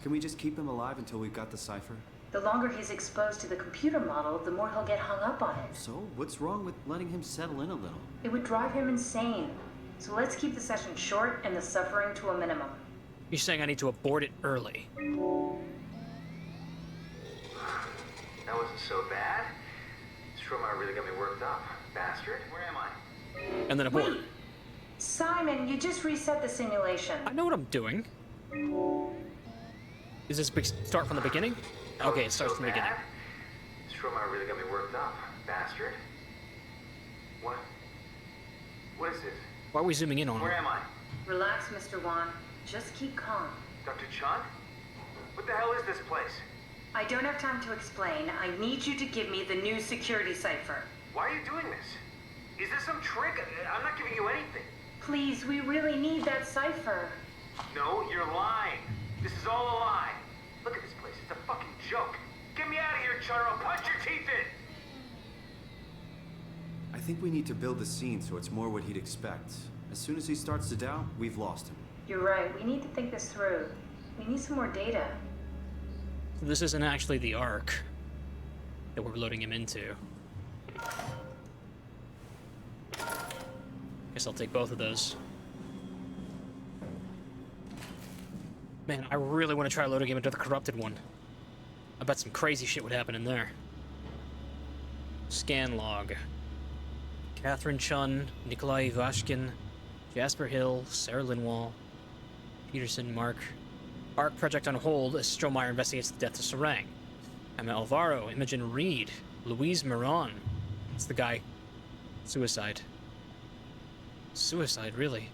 Can we just keep him alive until we've got the cipher? The longer he's exposed to the computer model, the more he'll get hung up on it. So, what's wrong with letting him settle in a little? It would drive him insane. So let's keep the session short and the suffering to a minimum. You're saying I need to abort it early. That wasn't so bad. Stromae really got me worked up, bastard. Where am I? And then abort. Wait! Simon, you just reset the simulation. I know what I'm doing. Is this start from the beginning? Okay, it starts So from the beginning. bad? Stromae really got me worked up, bastard. What? What is this? Why are we zooming in on Where him? am I? Relax, Mr. Wan. Just keep calm. Dr. Chun? What the hell is this place? I don't have time to explain. I need you to give me the new security cipher. Why are you doing this? Is this some trick? I'm not giving you anything. Please, we really need that cipher. No, you're lying. This is all a lie. Look at this place. It's a fucking joke. Get me out of here, Chun, or I'll punch your teeth in. I think we need to build the scene so it's more what he'd expect. As soon as he starts to doubt, we've lost him. You're right. We need to think this through. We need some more data. So this isn't actually the Ark that we're loading him into. Guess I'll take both of those. Man, I really want to try loading him into the corrupted one. I bet some crazy shit would happen in there. Scan log. Catherine Chun, Nikolai Ivashkin, Jasper Hill, Sarah Linwall, Peterson, Mark. Ark project on hold as Stromae investigates the death of Sarang. Emma Alvaro, Imogen Reed, Louise Moran. It's the guy. Suicide. Suicide, really?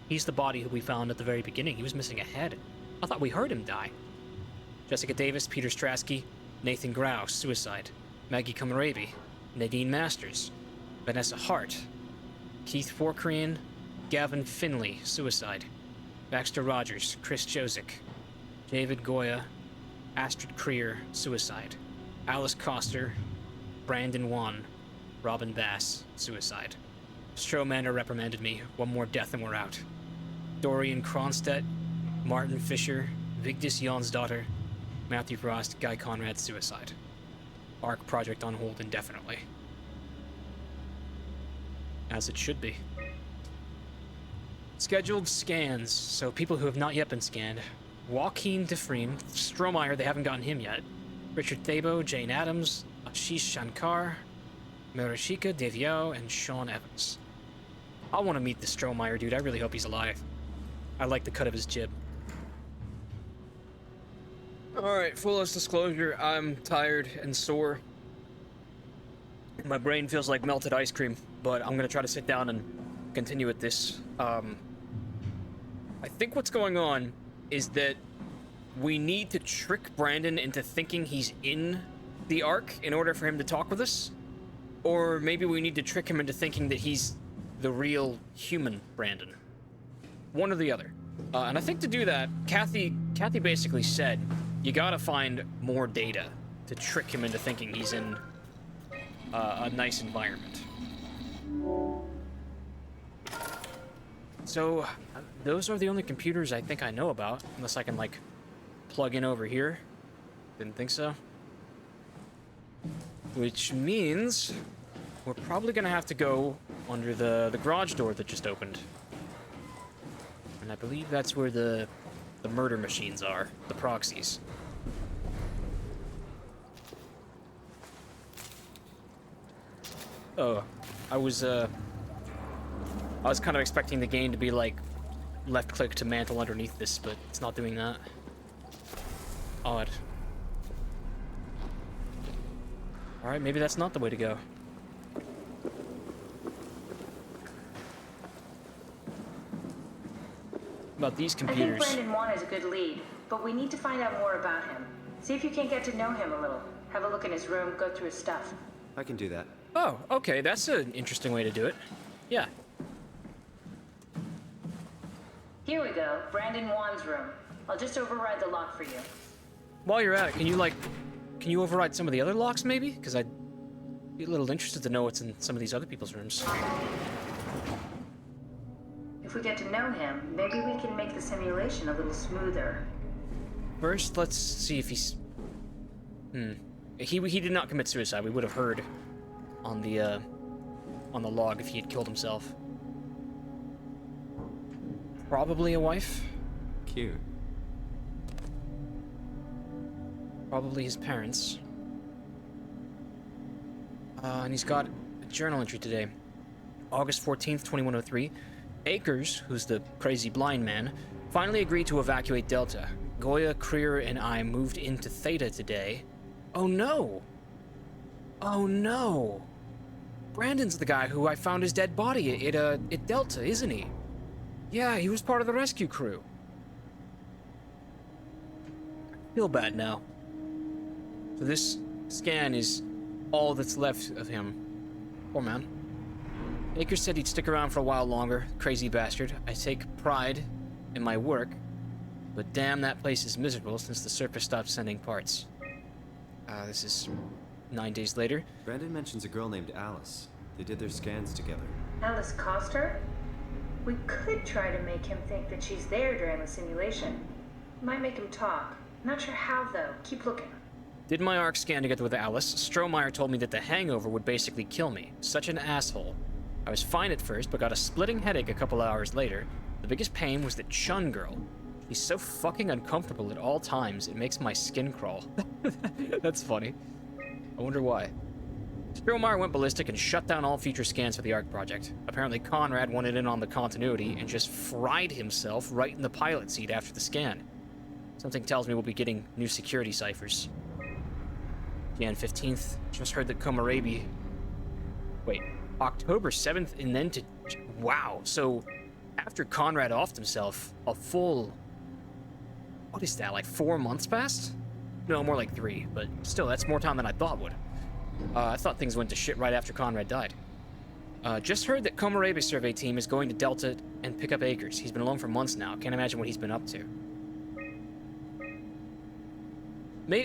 He's the body who we found at the very beginning. He was missing a head. I thought we heard him die. Jessica Davis, Peter Strasky, Nathan Grouse, suicide. Maggie Kamarabi, Nadine Masters, Vanessa Hart, Keith Forkrian, Gavin Finley, suicide. Baxter Rogers, Chris Josick, David Goya, Astrid Creer, suicide. Alice Coster, Brandon Wan, Robin Bass, suicide. Stromander reprimanded me. One more death and we're out. Dorian Kronstedt, Martin Fisher, Vigdis Jonsdottir, Matthew Frost, Guy Conrad, suicide. Ark project on hold indefinitely. As it should be. Scheduled scans, so people who have not yet been scanned. Joaquin Defreme, Stromae, they haven't gotten him yet. Richard Thabo, Jane Addams, Ashish Shankar, Marashika Deviao, and Sean Evans. I want to meet the Stromae dude. I really hope he's alive. I like the cut of his jib. Alright, fullest disclosure, I'm tired and sore. My brain feels like melted ice cream, but I'm gonna try to sit down and continue with this. I think what's going on is that we need to trick Brandon into thinking he's in the Ark in order for him to talk with us. Or maybe we need to trick him into thinking that he's the real human Brandon. one or the other. And I think to do that, Kathy basically said, you gotta find more data to trick him into thinking he's in a nice environment. So, those are the only computers I think I know about, unless I can, like, plug in over here. Didn't think so. Which means we're probably gonna have to go under the garage door that just opened. And I believe that's where the murder machines are, the proxies. Oh, I was kind of expecting the game to be like left click to mantle underneath this, but it's not doing that. Odd. Alright, maybe that's not the way to go. About these computers. I think Brandon Wan is a good lead, but we need to find out more about him. See if you can't get to know him a little. Have a look in his room, go through his stuff. I can do that. Oh, okay, that's an interesting way to do it. Yeah. Here we go, Brandon Wan's room. I'll just override the lock for you. While you're at it, can you override some of the other locks, maybe? Because I'd be a little interested to know what's in some of these other people's rooms. If we get to know him, maybe we can make the simulation a little smoother. First, let's see if he's... He did not commit suicide. We would have heard on the log if he had killed himself. Probably a wife. Cute. Probably his parents. And he's got a journal entry today. August 14th, 2103. Akers, who's the crazy blind man, finally agreed to evacuate Delta. Goya, Creer, and I moved into Theta today. Oh no! Oh no! Brandon's the guy who I found his dead body at Delta, isn't he? Yeah, he was part of the rescue crew. I feel bad now. So this scan is all that's left of him. Poor man. Akers said he'd stick around for a while longer, crazy bastard. I take pride in my work, but damn, that place is miserable since the surface stopped sending parts. This is 9 days later. Brandon mentions a girl named Alice. They did their scans together. Alice Coster? We could try to make him think that she's there during the simulation. Might make him talk. Not sure how, though. Keep looking. Did my ARC scan together with Alice. Strohmeyer told me that the hangover would basically kill me. Such an asshole. I was fine at first, but got a splitting headache a couple hours later. The biggest pain was that Chun girl. She's so fucking uncomfortable at all times, it makes my skin crawl. That's funny. I wonder why. Strohmeyer went ballistic and shut down all future scans for the ARC project. Apparently Conrad wanted in on the continuity and just fried himself right in the pilot seat after the scan. Something tells me we'll be getting new security ciphers. Jan 15th, just heard that Komarebi... Wait, October 7th and then to... Wow, so after Conrad offed himself, a full... What is that, like 4 months passed? No, more like 3, but still, that's more time than I thought would. I thought things went to shit right after Conrad died. Just heard that Komarebi's survey team is going to Delta and pick up Akers. He's been alone for months now. Can't imagine what he's been up to.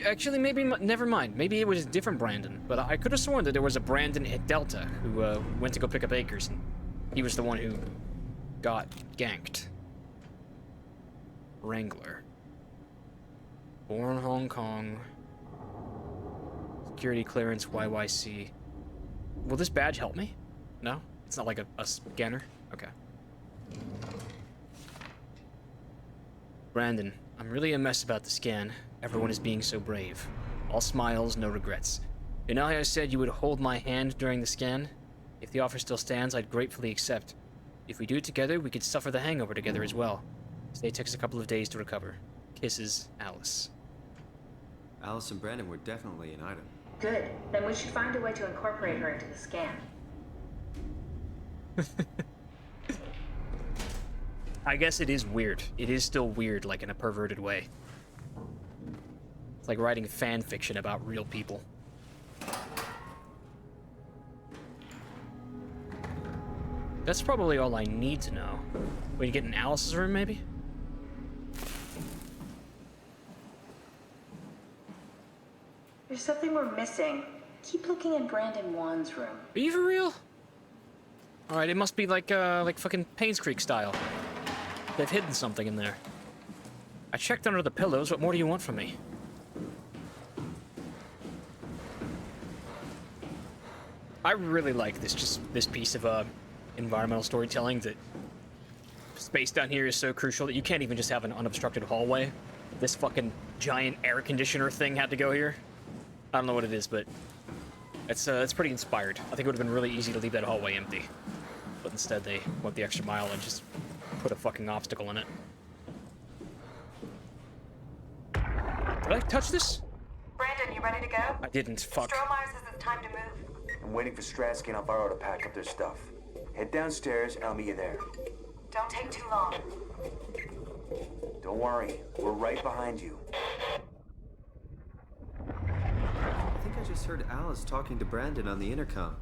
Actually, maybe, never mind. Maybe it was a different Brandon, but I could have sworn that there was a Brandon at Delta who went to go pick up Akers, and he was the one who got ganked. Wrangler. Born Hong Kong. Security clearance YYC. Will this badge help me? No? It's not like a scanner? Okay. Brandon, I'm really a mess about the scan. Everyone is being so brave. All smiles, no regrets. You know how I said you would hold my hand during the scan? If the offer still stands, I'd gratefully accept. If we do it together, we could suffer the hangover together as well. Stay takes a couple of days to recover. Kisses, Alice. Alice and Brandon were definitely an item. Good. Then we should find a way to incorporate her into the scan. I guess it is weird. It is still weird, like in a perverted way. It's like writing fan fiction about real people. That's probably all I need to know. We can get in Alice's room, maybe? There's something we're missing. Keep looking in Brandon Wan's room. Are you for real? Alright, it must be like fucking Paynes Creek style. They've hidden something in there. I checked under the pillows. What more do you want from me? I really like this piece of environmental storytelling, that space down here is so crucial that you can't even just have an unobstructed hallway. This fucking giant air conditioner thing had to go here. I don't know what it is, but it's pretty inspired. I think it would have been really easy to leave that hallway empty, but instead they went the extra mile and just put a fucking obstacle in it. Did I touch this? Brandon, you ready to go? I didn't. Fuck. Stromeyer says it's time to move. I'm waiting for Stratsky and Alvaro to pack up their stuff. Head downstairs and I'll meet you there. Don't take too long. Don't worry, we're right behind you. I think I just heard Alice talking to Brandon on the intercom.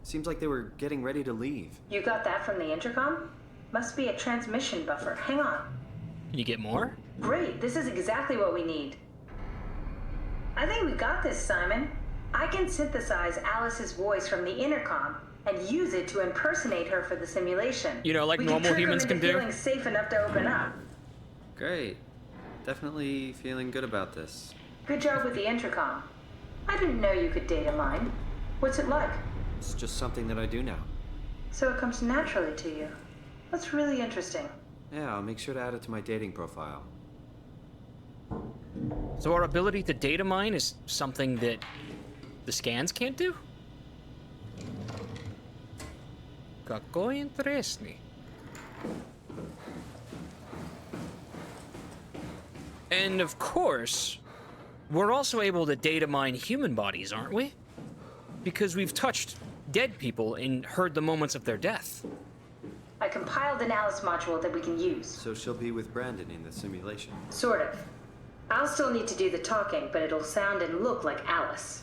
Seems like they were getting ready to leave. You got that from the intercom? Must be a transmission buffer. Hang on. Can you get more? Great, this is exactly what we need. I think we got this, Simon. I can synthesize Alice's voice from the intercom and use it to impersonate her for the simulation. You know, like we normal can humans can do? Feeling safe enough to open up. Great. Definitely feeling good about this. Good job with the intercom. I didn't know you could data mine. What's it like? It's just something that I do now. So it comes naturally to you. That's really interesting. Yeah, I'll make sure to add it to my dating profile. So our ability to data mine is something that the scans can't do? Kako interesting. And of course, we're also able to data mine human bodies, aren't we? Because we've touched dead people and heard the moments of their death. I compiled an Alice module that we can use. So she'll be with Brandon in the simulation. Sort of. I'll still need to do the talking, but it'll sound and look like Alice.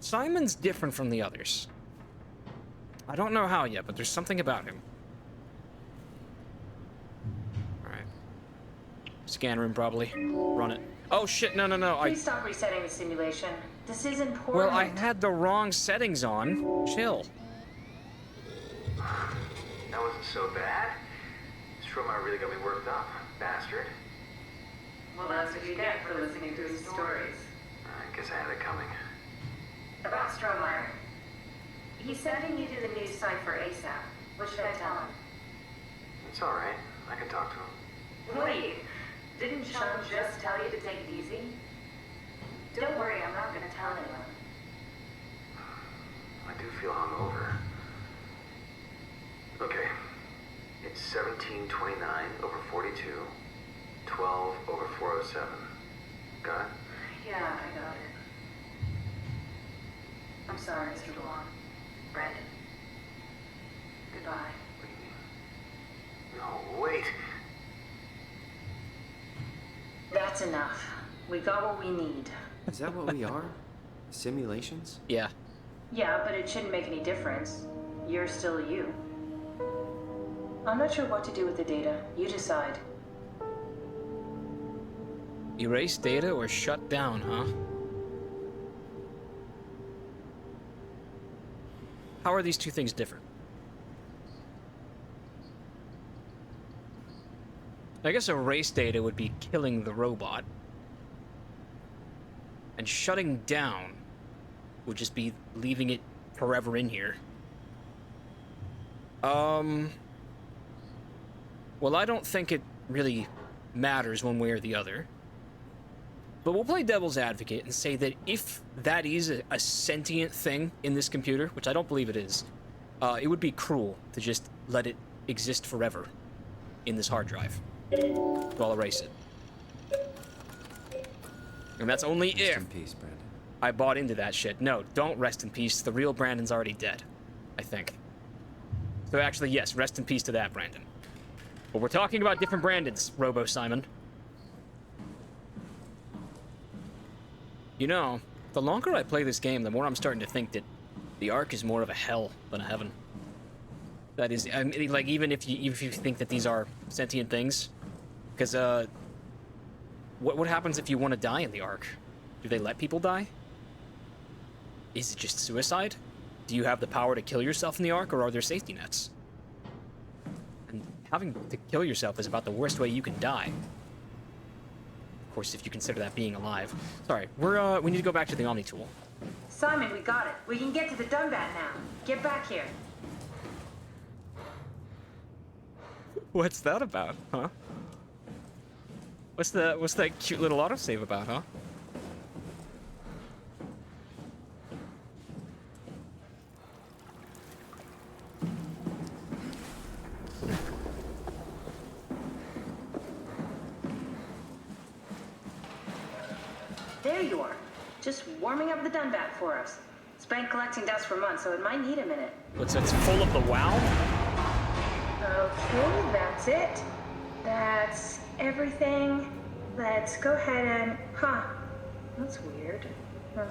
Simon's different from the others. I don't know how yet, but there's something about him. Alright. Scan room, probably. Run it. Oh shit, no. Please stop resetting the simulation. This is important. Well, I had the wrong settings on. Chill. That wasn't so bad. Stromeyer really got me worked up. Bastard. Well, that's what you get for listening to his stories. I guess I had it coming. About Stromeyer. He's sending you to the new site for ASAP. What should I tell him? It's alright. I can talk to him. Wait, didn't Sean just tell you to take it easy? Don't worry, I'm not gonna tell anyone. I do feel hungover. Okay. It's 1729 over 42, 12 over 407. Got it? Yeah, I got it. I'm sorry, Mr. DeLong. Brandon. Goodbye. What do you mean? No, wait. That's enough. We got what we need. Is that what we are? Simulations? Yeah. Yeah, but it shouldn't make any difference. You're still you. I'm not sure what to do with the data. You decide. Erase data or shut down, huh? How are these two things different? I guess erase data would be killing the robot. And shutting down would just be leaving it forever in here. Well, I don't think it really matters one way or the other. But we'll play devil's advocate and say that if that is a sentient thing in this computer, which I don't believe it is, it would be cruel to just let it exist forever in this hard drive. So I'll erase it. And that's only Rest if in peace, Brandon. I bought into that shit. No, don't rest in peace. The real Brandon's already dead, I think. So actually, yes, rest in peace to that Brandon. But we're talking about different Brandons, Robo Simon. You know, the longer I play this game, the more I'm starting to think that the Ark is more of a hell than a heaven. That is, I mean, like, even if you think that these are sentient things, because what happens if you want to die in the Ark? Do they let people die? Is it just suicide? Do you have the power to kill yourself in the Ark, or are there safety nets? And having to kill yourself is about the worst way you can die. Of course, if you consider that being alive. Sorry, we need to go back to the Omni tool. Simon, we got it. We can get to the Dunbat now. Get back here. What's that about, huh? What's that cute little autosave about, huh? There you are. Just warming up the Dunbat for us. It's been collecting dust for months, so it might need a minute. What's it's full of the WoW? Okay, that's it. That's everything. Let's go ahead and... Huh. That's weird. Huh.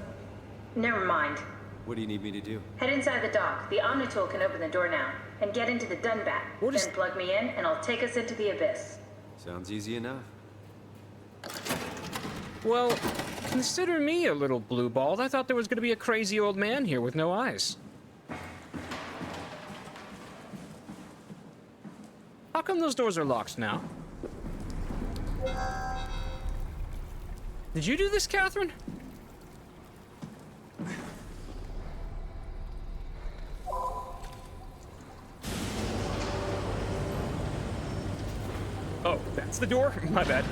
Never mind. What do you need me to do? Head inside the dock. The Omnitool can open the door now. And get into the Dunbat. What is- Then plug me in, and I'll take us into the Abyss. Sounds easy enough. Well, consider me a little blue-balled. I thought there was gonna be a crazy old man here with no eyes. How come those doors are locked now? Did you do this, Catherine? Oh, that's the door? My bad.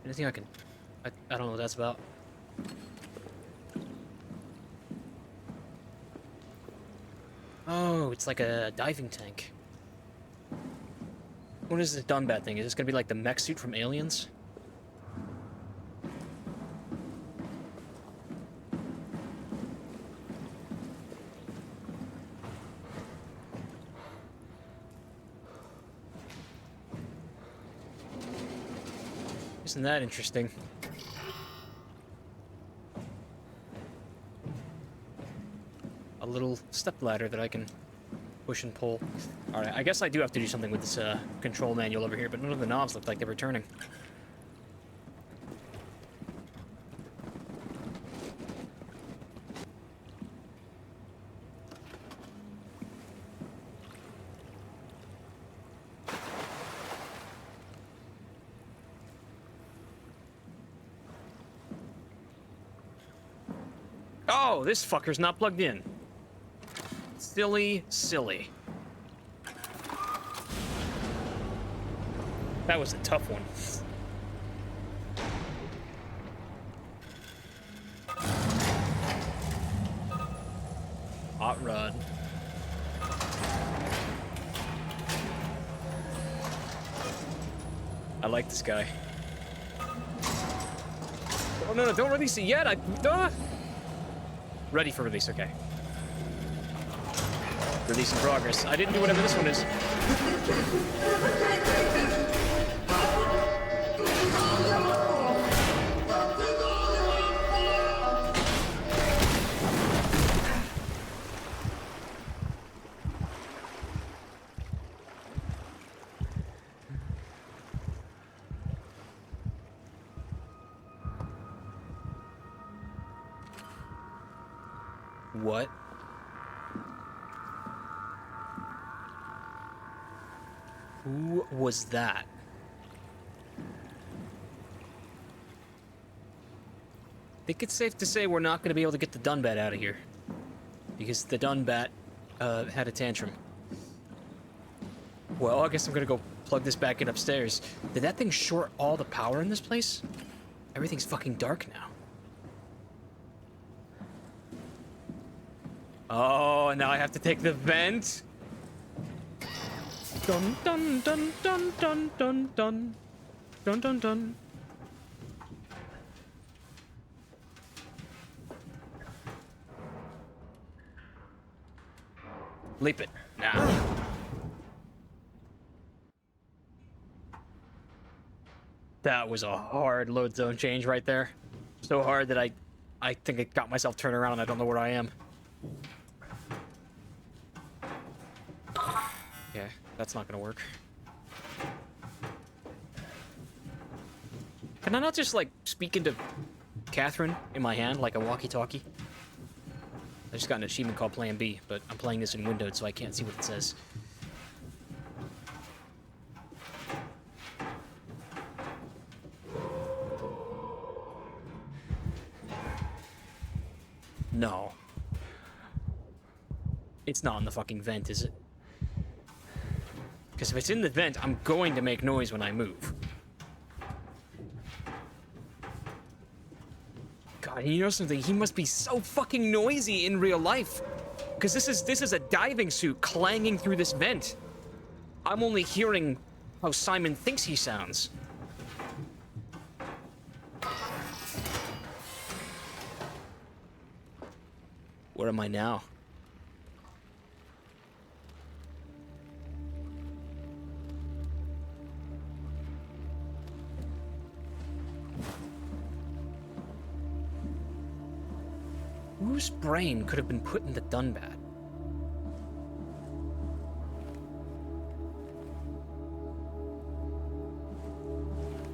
Anything I can... I don't know what that's about. Oh, it's like a diving tank. What is this Dunbat thing? Is this gonna be like the mech suit from Aliens? Isn't that interesting? A little stepladder that I can push and pull. Alright, I guess I do have to do something with this control manual over here, but none of the knobs look like they were turning. Oh, this fucker's not plugged in. Silly, silly. That was a tough one. Hot rod. I like this guy. Oh, no, don't release it yet. Ready for release, okay. Release in progress. I didn't do whatever this one is. What? Who was that? I think it's safe to say we're not going to be able to get the Dunbat out of here. Because the Dunbat had a tantrum. Well, I guess I'm going to go plug this back in upstairs. Did that thing short all the power in this place? Everything's fucking dark now. Oh, now I have to take the vent. Dun dun dun dun dun dun dun dun dun dun. Leap it. Nah. That was a hard load zone change right there. So hard that I think I got myself turned around and I don't know where I am. Yeah, that's not gonna work. Can I not just, like, speak into Catherine in my hand like a walkie-talkie? I just got an achievement called Plan B, but I'm playing this in windowed, so I can't see what it says. No. It's not in the fucking vent, is it? Because if it's in the vent, I'm going to make noise when I move. God, you know something? He must be so fucking noisy in real life. Because this is a diving suit clanging through this vent. I'm only hearing how Simon thinks he sounds. Where am I now? Whose brain could have been put in the Dunbat?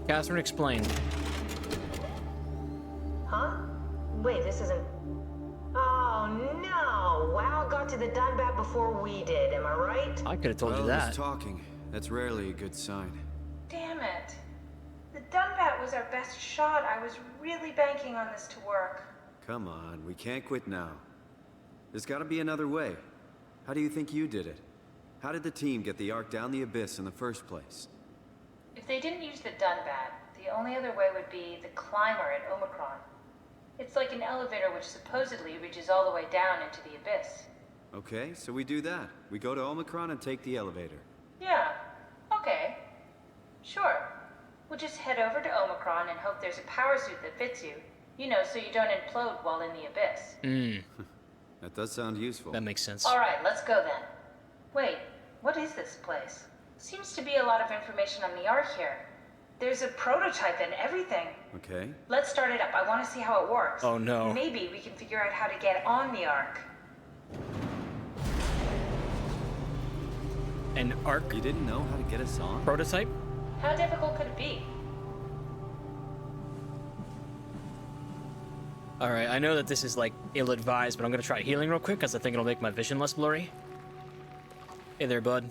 Catherine, explain. Huh? Wait, this isn't... Oh, no! Wow got to the Dunbat before we did, am I right? I could have told you Well, that. who's talking? That's rarely a good sign. Damn it. The Dunbat was our best shot. I was really banking on this to work. Come on, we can't quit now. There's gotta be another way. How do you think you did it? How did the team get the Ark down the abyss in the first place? If they didn't use the Dunbat, the only other way would be the climber at Omicron. It's like an elevator which supposedly reaches all the way down into the abyss. Okay, so we do that. We go to Omicron and take the elevator. Yeah, okay. Sure. We'll just head over to Omicron and hope there's a power suit that fits you. You know, so you don't implode while in the abyss. That does sound useful. That makes sense. Alright, let's go then. Wait, what is this place? Seems to be a lot of information on the Ark here. There's a prototype and everything. Okay. Let's start it up. I want to see how it works. Oh, no. Maybe we can figure out how to get on the Ark. An Ark You didn't know how to get us on? prototype? How difficult could it be? Alright, I know that this is, like, ill-advised, but I'm gonna try healing real quick, because I think it'll make my vision less blurry. Hey there, bud.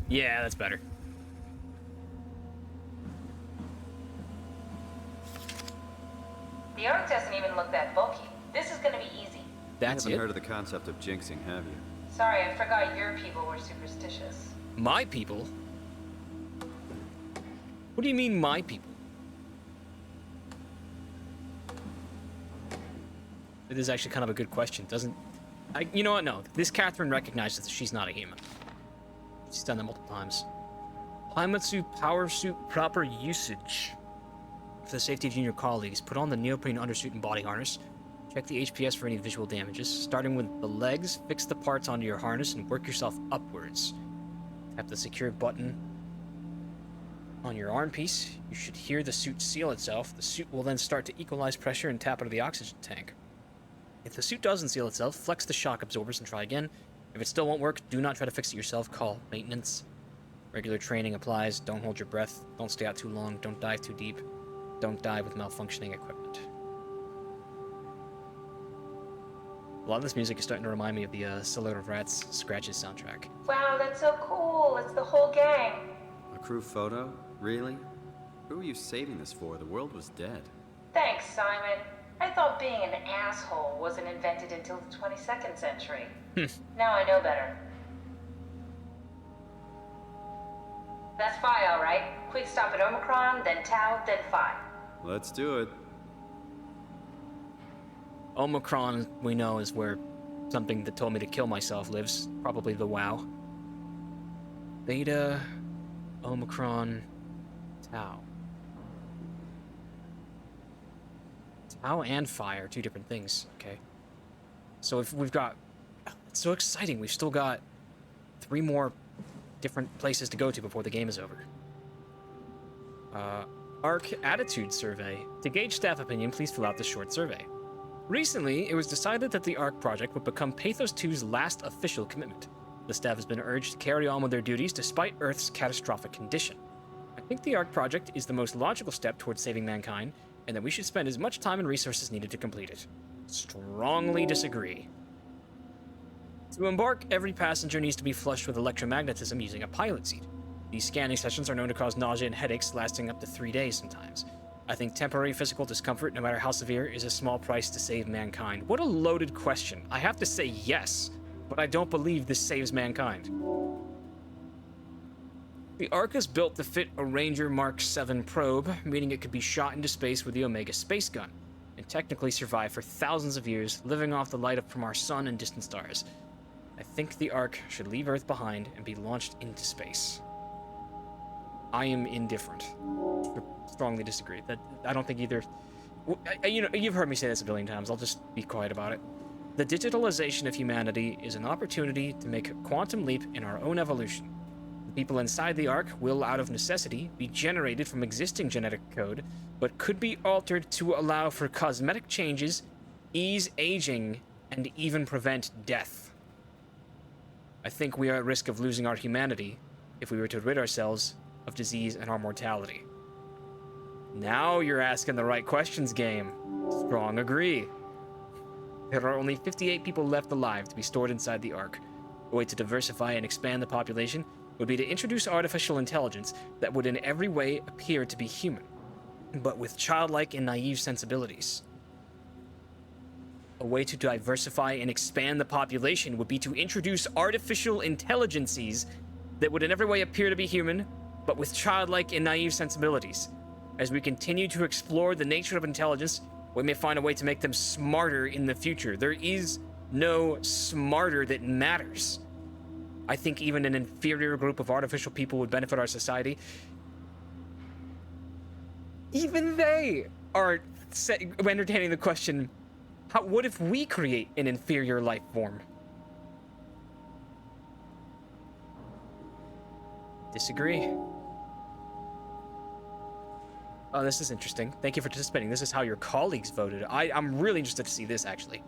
Yeah, that's better. The Ark doesn't even look that bulky. This is gonna be easy. That's You it? haven't heard of the concept of jinxing, have you? Sorry, I forgot your people were superstitious. My people? What do you mean, my people? It is actually kind of a good question. You know what? No. This Catherine recognizes that she's not a human. She's done that multiple times. Heimatsu power suit proper usage. For the safety of junior colleagues, put on the neoprene undersuit and body harness. Check the HPS for any visual damages. Starting with the legs, fix the parts onto your harness and work yourself upwards. Tap the secure button on your arm piece. You should hear the suit seal itself. The suit will then start to equalize pressure and tap into the oxygen tank. If the suit doesn't seal itself, flex the shock absorbers and try again. If it still won't work, do not try to fix it yourself. Call maintenance. Regular training applies. Don't hold your breath. Don't stay out too long. Don't dive too deep. Don't dive with malfunctioning equipment. A lot of this music is starting to remind me of the Salute of Rats Scratches soundtrack. Wow, that's so cool. It's the whole gang. A crew photo? Really? Who were you saving this for? The world was dead. Thanks, Simon. I thought being an asshole wasn't invented until the 22nd century. Now I know better. That's Phi, all right. Quick stop at Omicron, then Tau, then Phi. Let's do it. Omicron, we know, is where something that told me to kill myself lives. Probably the WoW. Beta, Omicron, Tau. Pow and fire, two different things. Okay. So if we've got... It's so exciting. We've still got 3 more different places to go to before the game is over. ARC Attitude Survey. To gauge staff opinion, please fill out this short survey. Recently, it was decided that the ARC project would become Pathos 2's last official commitment. The staff has been urged to carry on with their duties despite Earth's catastrophic condition. I think the ARC project is the most logical step towards saving mankind, and that we should spend as much time and resources needed to complete it. Strongly disagree. To embark, every passenger needs to be flushed with electromagnetism using a pilot seat. These scanning sessions are known to cause nausea and headaches lasting up to 3 days sometimes. I think temporary physical discomfort, no matter how severe, is a small price to save mankind. What a loaded question. I have to say yes, but I don't believe this saves mankind. The Ark is built to fit a Ranger Mark 7 probe, meaning it could be shot into space with the Omega space gun, and technically survive for thousands of years, living off the light from our sun and distant stars. I think the Ark should leave Earth behind and be launched into space. I am indifferent. Strongly disagree. I don't think either... You know, you've heard me say this a billion times. I'll just be quiet about it. The digitalization of humanity is an opportunity to make a quantum leap in our own evolution. The people inside the Ark will, out of necessity, be generated from existing genetic code, but could be altered to allow for cosmetic changes, ease aging, and even prevent death. I think we are at risk of losing our humanity if we were to rid ourselves of disease and our mortality. Now you're asking the right questions, game. Strong agree. There are only 58 people left alive to be stored inside the Ark. A way to diversify and expand the population would be to introduce artificial intelligence that would in every way appear to be human, but with childlike and naive sensibilities. A way to diversify and expand the population would be to introduce artificial intelligences that would in every way appear to be human, but with childlike and naive sensibilities. As we continue to explore the nature of intelligence, we may find a way to make them smarter in the future. There is no smarter that matters. I think even an inferior group of artificial people would benefit our society. Even they are entertaining the question, what if we create an inferior life form? Disagree. Oh, this is interesting. Thank you for participating. This is how your colleagues voted. I'm really interested to see this, actually.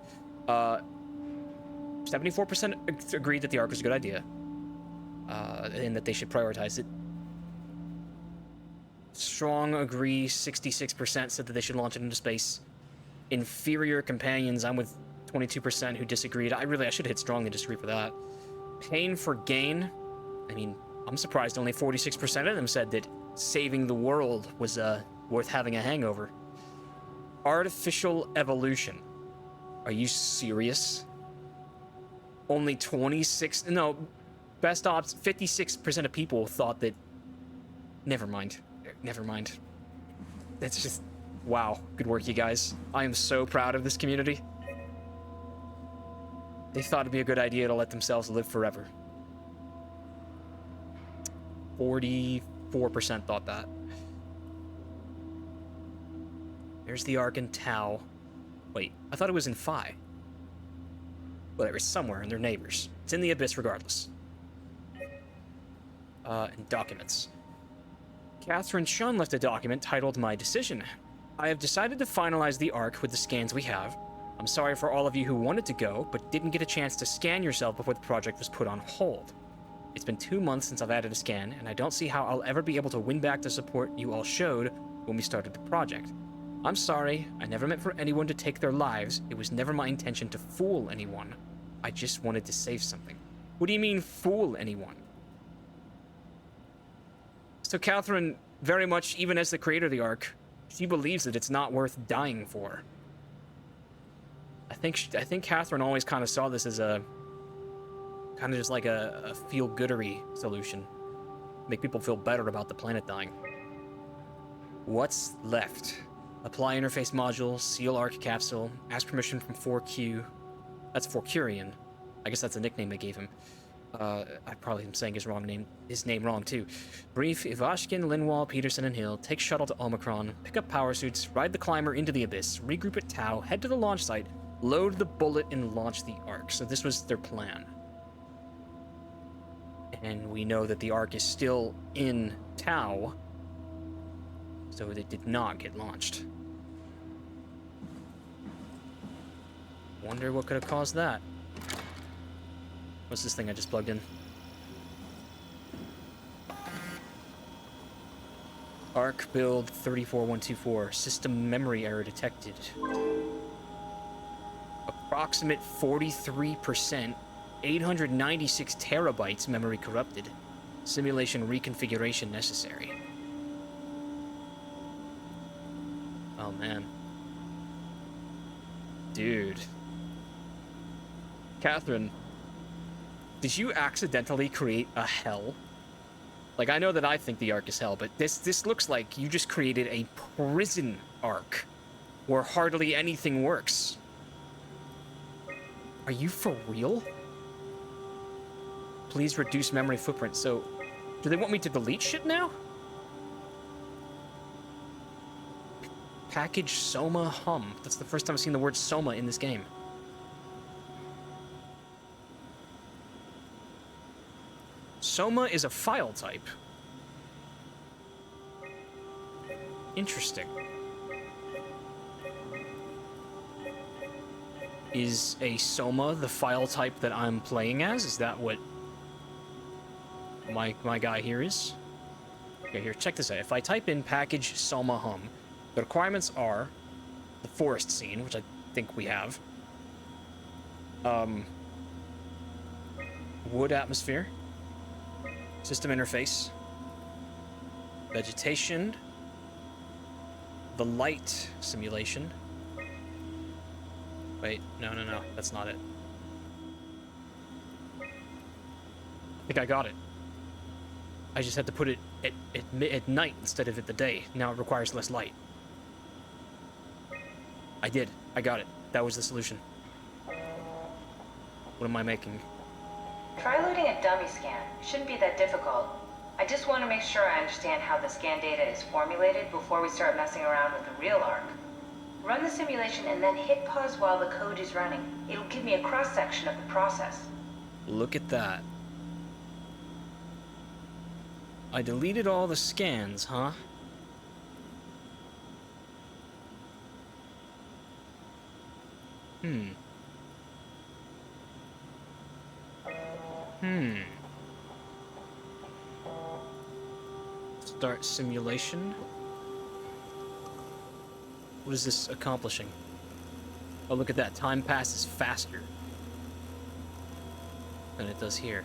74% agreed that the Ark was a good idea, and that they should prioritize it. Strong agree, 66% said that they should launch it into space. Inferior companions, I'm with 22% who disagreed. I should hit strongly disagree for that. Pain for gain, I mean, I'm surprised only 46% of them said that saving the world was worth having a hangover. Artificial evolution. Are you serious? Only 56... No, best odds, 56% of people thought that... Never mind. That's just... Wow. Good work, you guys. I am so proud of this community. They thought it'd be a good idea to let themselves live forever. 44% thought that. There's the Ark in Tau. Wait, I thought it was in Phi. Whatever, it's somewhere, and they're neighbors. It's in the Abyss regardless. And documents. Catherine Shun left a document titled My Decision. I have decided to finalize the Ark with the scans we have. I'm sorry for all of you who wanted to go, but didn't get a chance to scan yourself before the project was put on hold. It's been 2 months since I've added a scan, and I don't see how I'll ever be able to win back the support you all showed when we started the project. I'm sorry, I never meant for anyone to take their lives. It was never my intention to fool anyone. I just wanted to save something. What do you mean, fool anyone? So Catherine, very much, even as the creator of the Ark, she believes that it's not worth dying for. I think Catherine always kind of saw this as a kind of just like a feel-goodery solution. Make people feel better about the planet dying. What's left? Apply interface module, seal Ark capsule, ask permission from 4Q. That's 4Curian. I guess that's the nickname they gave him. I probably am saying his name wrong too. Brief, Ivashkin, Linwall, Peterson, and Hill take shuttle to Omicron, pick up power suits, ride the climber into the abyss, regroup at Tau, head to the launch site, load the bullet, and launch the Ark. So this was their plan. And we know that the Ark is still in Tau, so it did not get launched. Wonder what could have caused that. What's this thing I just plugged in? Arc build 34124. System memory error detected. Approximate 43%. 896 terabytes memory corrupted. Simulation reconfiguration necessary. Oh man. Dude. Catherine. Did you accidentally create a hell? Like, I know that I think the Ark is hell, but this looks like you just created a prison Ark where hardly anything works. Are you for real? Please reduce memory footprint. So, do they want me to delete shit now? Package Soma hum. That's the first time I've seen the word Soma in this game. Soma is a file type. Interesting. Is a Soma the file type that I'm playing as? Is that what my guy here is? Okay, here, check this out. If I type in package Soma hum, the requirements are the forest scene, which I think we have. Wood atmosphere. System interface, vegetation, the light simulation. Wait, no, that's not it. I think I got it. I just had to put it at night instead of at the day. Now it requires less light. I did. I got it. That was the solution. What am I making? Try loading a dummy scan. Shouldn't be that difficult. I just want to make sure I understand how the scan data is formulated before we start messing around with the real Ark. Run the simulation and then hit pause while the code is running. It'll give me a cross-section of the process. Look at that. I deleted all the scans, huh? Start simulation. What is this accomplishing? Oh, look at that. Time passes faster than it does here.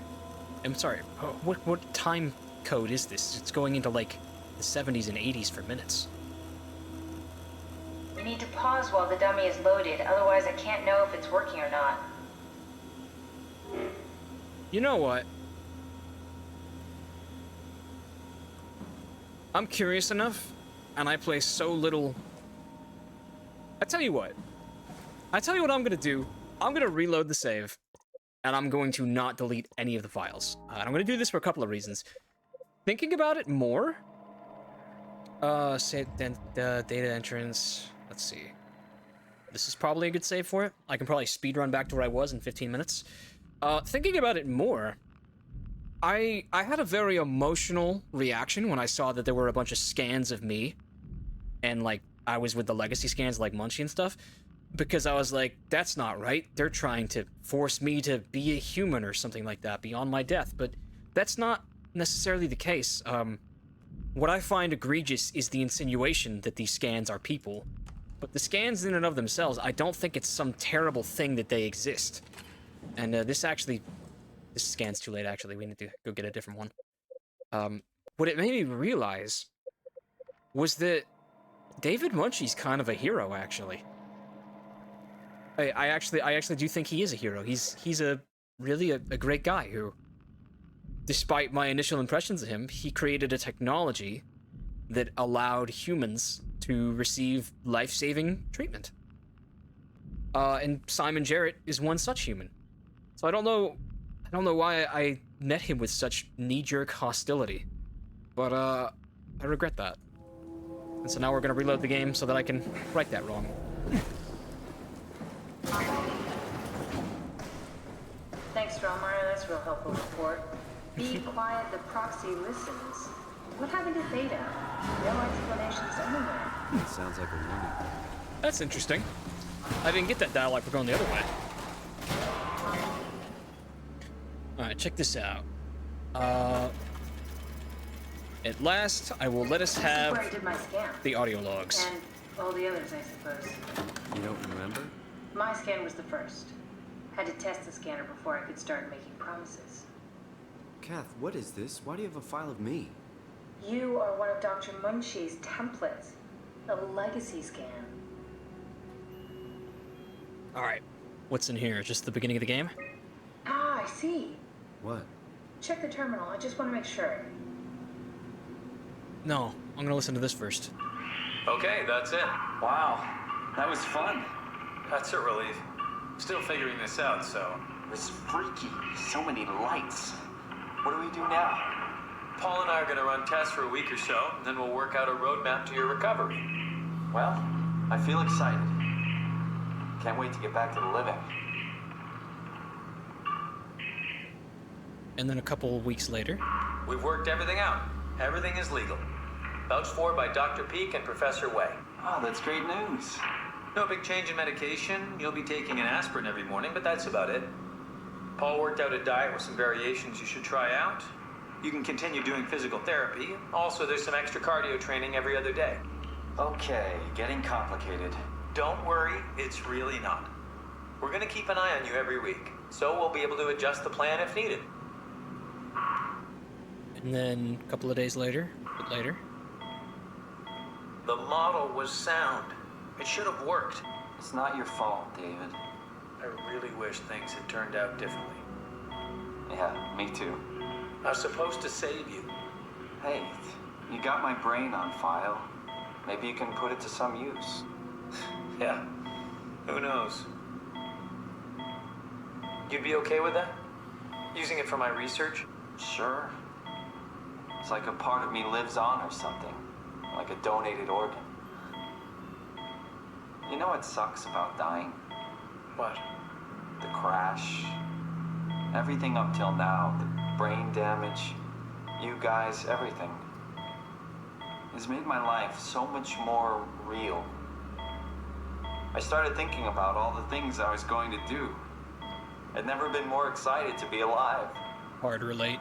I'm sorry. What time code is this? It's going into like the 70s and 80s for minutes. You need to pause while the dummy is loaded, otherwise I can't know if it's working or not. You know what? I'm curious enough, and I play so little. I tell you what I'm gonna do. I'm gonna reload the save, and I'm going to not delete any of the files. And I'm gonna do this for a couple of reasons. Thinking about it more, say data entrance. Let's see. This is probably a good save for it. I can probably speedrun back to where I was in 15 minutes. Thinking about it more, I had a very emotional reaction when I saw that there were a bunch of scans of me, and like I was with the legacy scans like Munchie and stuff, because I was like, that's not right. They're trying to force me to be a human or something like that beyond my death, but that's not necessarily the case. What I find egregious is the insinuation that these scans are people, but the scans in and of themselves, I don't think it's some terrible thing that they exist. And this scan's too late, actually. We need to go get a different one. What it made me realize was that David Munchie's kind of a hero, actually. I actually do think he is a hero. He's a really a great guy who, despite my initial impressions of him, he created a technology that allowed humans to receive life-saving treatment. And Simon Jarrett is one such human. So I don't know I don't know why I met him with such knee-jerk hostility. But, I regret that. And so now we're gonna reload the game so that I can right that wrong. Thanks, Dromar. That's a real helpful report. Be quiet, the proxy listens. What happened to Theta? No explanations anywhere. It sounds like a warning. That's interesting. I didn't get that dialogue for going the other way. Alright, check this out. At last, I will let us This is where I have did my scan. the audio logs. And all the others, I suppose. You don't remember? My scan was the first. Had to test the scanner before I could start making promises. Kath, what is this? Why do you have a file of me? You are one of Dr. Munchie's templates. A legacy scan. Alright, what's in here? Just the beginning of the game? Ah, I see. What? Check the terminal. I just want to make sure. No, I'm gonna listen to this first. Okay, that's it. Wow, that was fun. That's a relief. Still figuring this out, so. It was freaky. So many lights. What do we do now? Paul and I are gonna run tests for a week or so, and then we'll work out a roadmap to your recovery. Well, I feel excited. Can't wait to get back to the living. And then a couple weeks later. We've worked everything out. Everything is legal. Vouched for by Dr. Peak and Professor Way. Oh, that's great news. No big change in medication. You'll be taking an aspirin every morning, but that's about it. Paul worked out a diet with some variations you should try out. You can continue doing physical therapy. Also, there's some extra cardio training every other day. Okay, getting complicated. Don't worry, it's really not. We're gonna keep an eye on you every week, so we'll be able to adjust the plan if needed. And then a couple of days later, a bit later. The model was sound. It should have worked. It's not your fault, David. I really wish things had turned out differently. Yeah, me too. I was supposed to save you. Hey, you got my brain on file. Maybe you can put it to some use. Yeah, who knows? You'd be okay with that? Using it for my research? Sure. It's like a part of me lives on or something. Like a donated organ. You know what sucks about dying? What? The crash. Everything up till now. The brain damage. You guys, everything. Has made my life so much more real. I started thinking about all the things I was going to do. I'd never been more excited to be alive. Hard to relate.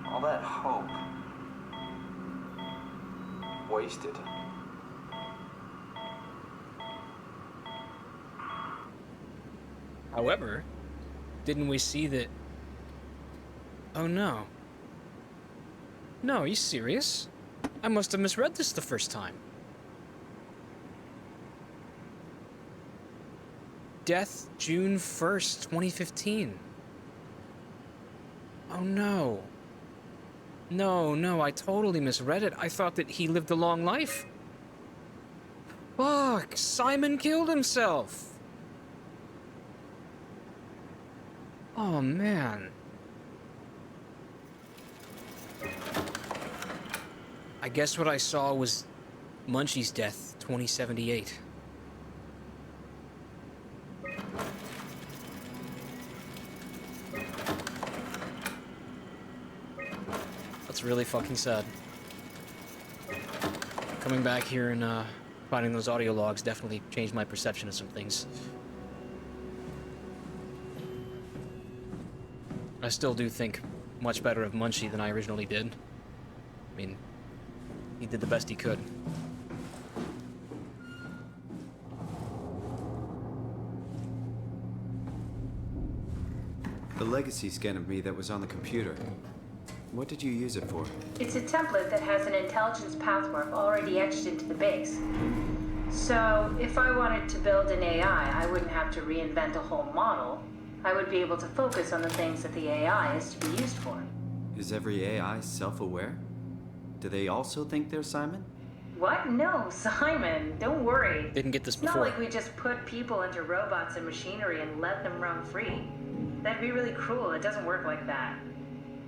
All that hope. Wasted. However, didn't we see that... Oh no. No, are you serious? I must have misread this the first time. Death, June 1st, 2015. Oh no. No, I totally misread it. I thought that he lived a long life. Fuck, Simon killed himself. Oh man. I guess what I saw was Munchie's death, 2078. That's really fucking sad. Coming back here and finding those audio logs definitely changed my perception of some things. I still do think much better of Munchie than I originally did. I mean, he did the best he could. The legacy scan of me that was on the computer. What did you use it for? It's a template that has an intelligence pathwork already etched into the base. So, if I wanted to build an AI, I wouldn't have to reinvent a whole model. I would be able to focus on the things that the AI is to be used for. Is every AI self-aware? Do they also think they're Simon? What? No, Simon, don't worry. Didn't get this It's not before. like we just put people into robots and machinery and let them roam free. That'd be really cruel. It doesn't work like that.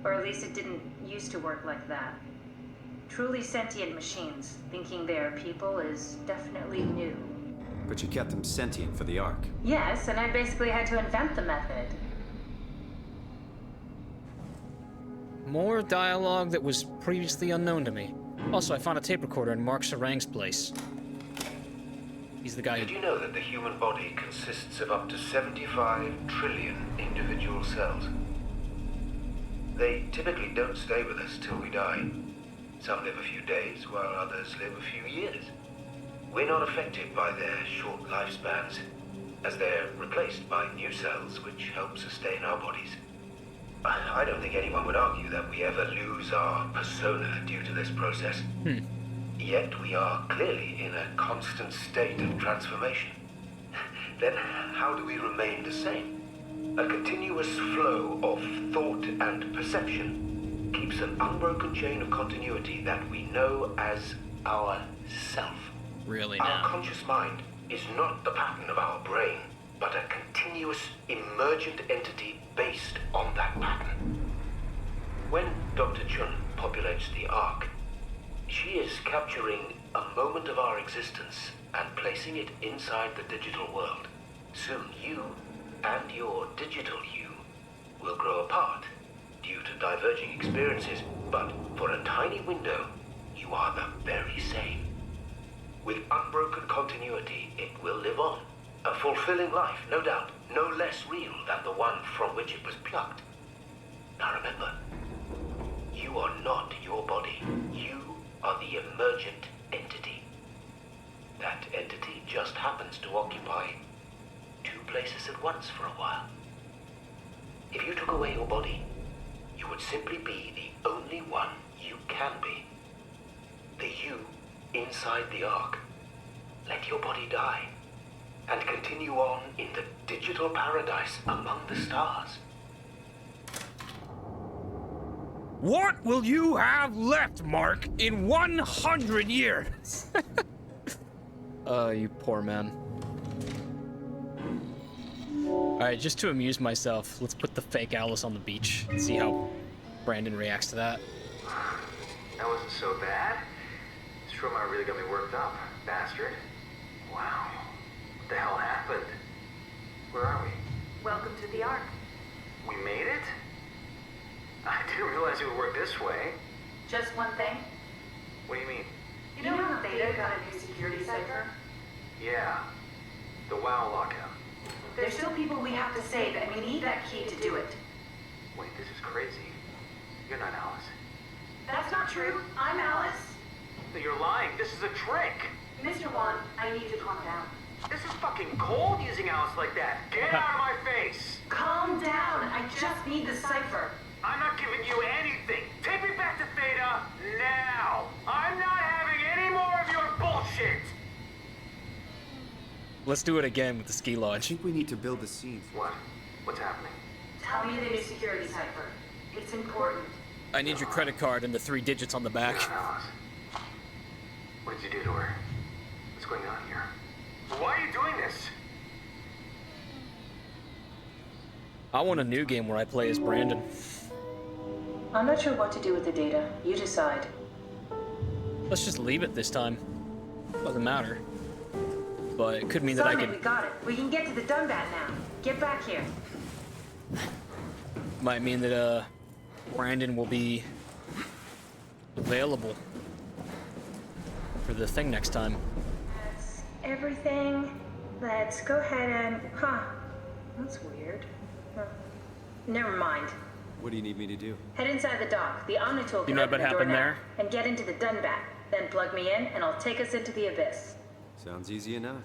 Or at least it didn't used to work like that. Truly sentient machines, thinking they're people is definitely new. But you kept them sentient for the Ark. Yes, and I basically had to invent the method. More dialogue that was previously unknown to me. Also, I found a tape recorder in Mark Sarang's place. He's the guy who... Did you know that the human body consists of up to 75 trillion individual cells? They typically don't stay with us till we die. Some live a few days, while others live a few years. We're not affected by their short lifespans, as they're replaced by new cells which help sustain our bodies. I don't think anyone would argue that we ever lose our persona due to this process. Yet we are clearly in a constant state of transformation. Then how do we remain the same? A continuous flow of thought and perception keeps an unbroken chain of continuity that we know as our self. Really Our now? conscious mind is not the pattern of our brain, but a continuous emergent entity based on that pattern. When Dr. Chun populates the Ark, she is capturing a moment of our existence and placing it inside the digital world. Soon you and your digital you will grow apart due to diverging experiences, but for a tiny window, you are the very same. With unbroken continuity, it will live on. A fulfilling life, no doubt, no less real than the one from which it was plucked. Now remember, you are not your body. You are the emergent entity. That entity just happens to occupy two places at once for a while. If you took away your body, you would simply be the only one you can be. The you inside the Ark. Let your body die and continue on in the digital paradise among the stars. What will you have left, Mark, in 100 years? You poor man. Alright, just to amuse myself, let's put the fake Alice on the beach and see how Brandon reacts to that. That wasn't so bad. Soma really got me worked up, bastard. Wow. What the hell happened? Where are we? Welcome to the Ark. We made it? I didn't realize it would work this way. Just one thing. What do you mean? You know how Theta got a new security cipher? Yeah. The WoW lockout. There's still people we have to save, and we need that key to do it. Wait, this is crazy. You're not Alice. That's not true. I'm Alice. No, you're lying. This is a trick. Mr. Wan, I need you to calm down. This is fucking cold using Alice like that. Get out of my face. Calm down. I just need the cipher. I'm not giving you anything. Take me back to Theta now. I'm not having any more of your bullshit. Let's do it again with the ski I lodge. think we need to build the scene. What? What's happening? Tell me the new security cipher. It's important. I need your credit card and the 3 digits on the back. You're not Alice. What did you do to her? What's going on here? Why are you doing this? I want a new game where I play as Brandon. I'm not sure what to do with the data. You decide. Let's just leave it this time. Doesn't matter. But it could mean that I Simon, could... we got it. We can get to the Dunbat now. Get back here. Might mean that, Brandon will be available for the thing next time. That's everything. Let's go ahead and... Huh. That's weird. Huh. Never mind. What do you need me to do? Head inside the dock. The Omnitool You can know open what the door happened now. there? And get into the Dunbat. Then plug me in, and I'll take us into the abyss. Sounds easy enough.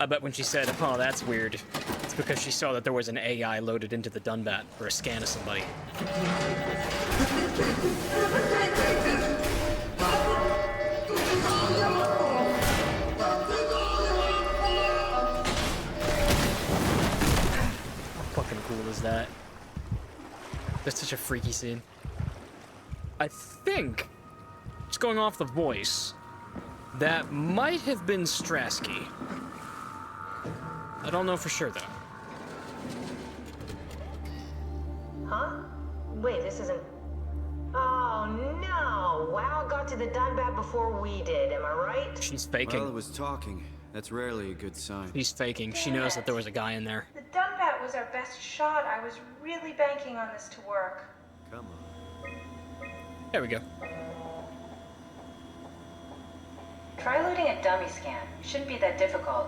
I bet when she said, oh, that's weird, it's because she saw that there was an AI loaded into the Dunbat for a scan of somebody. How fucking cool is that? That's such a freaky scene. I think, just going off the voice, that might have been Strasky. I don't know for sure, though. Huh? Wait, this isn't... Oh, no! WoW got to the Dunbat before we did, am I right? She's faking. Well, it was talking. That's rarely a good sign. She's faking. She knows that there was a guy in there. The Dunbat was our best shot. I was really banking on this to work. Come on. There we go. Try loading a dummy scan. It shouldn't be that difficult.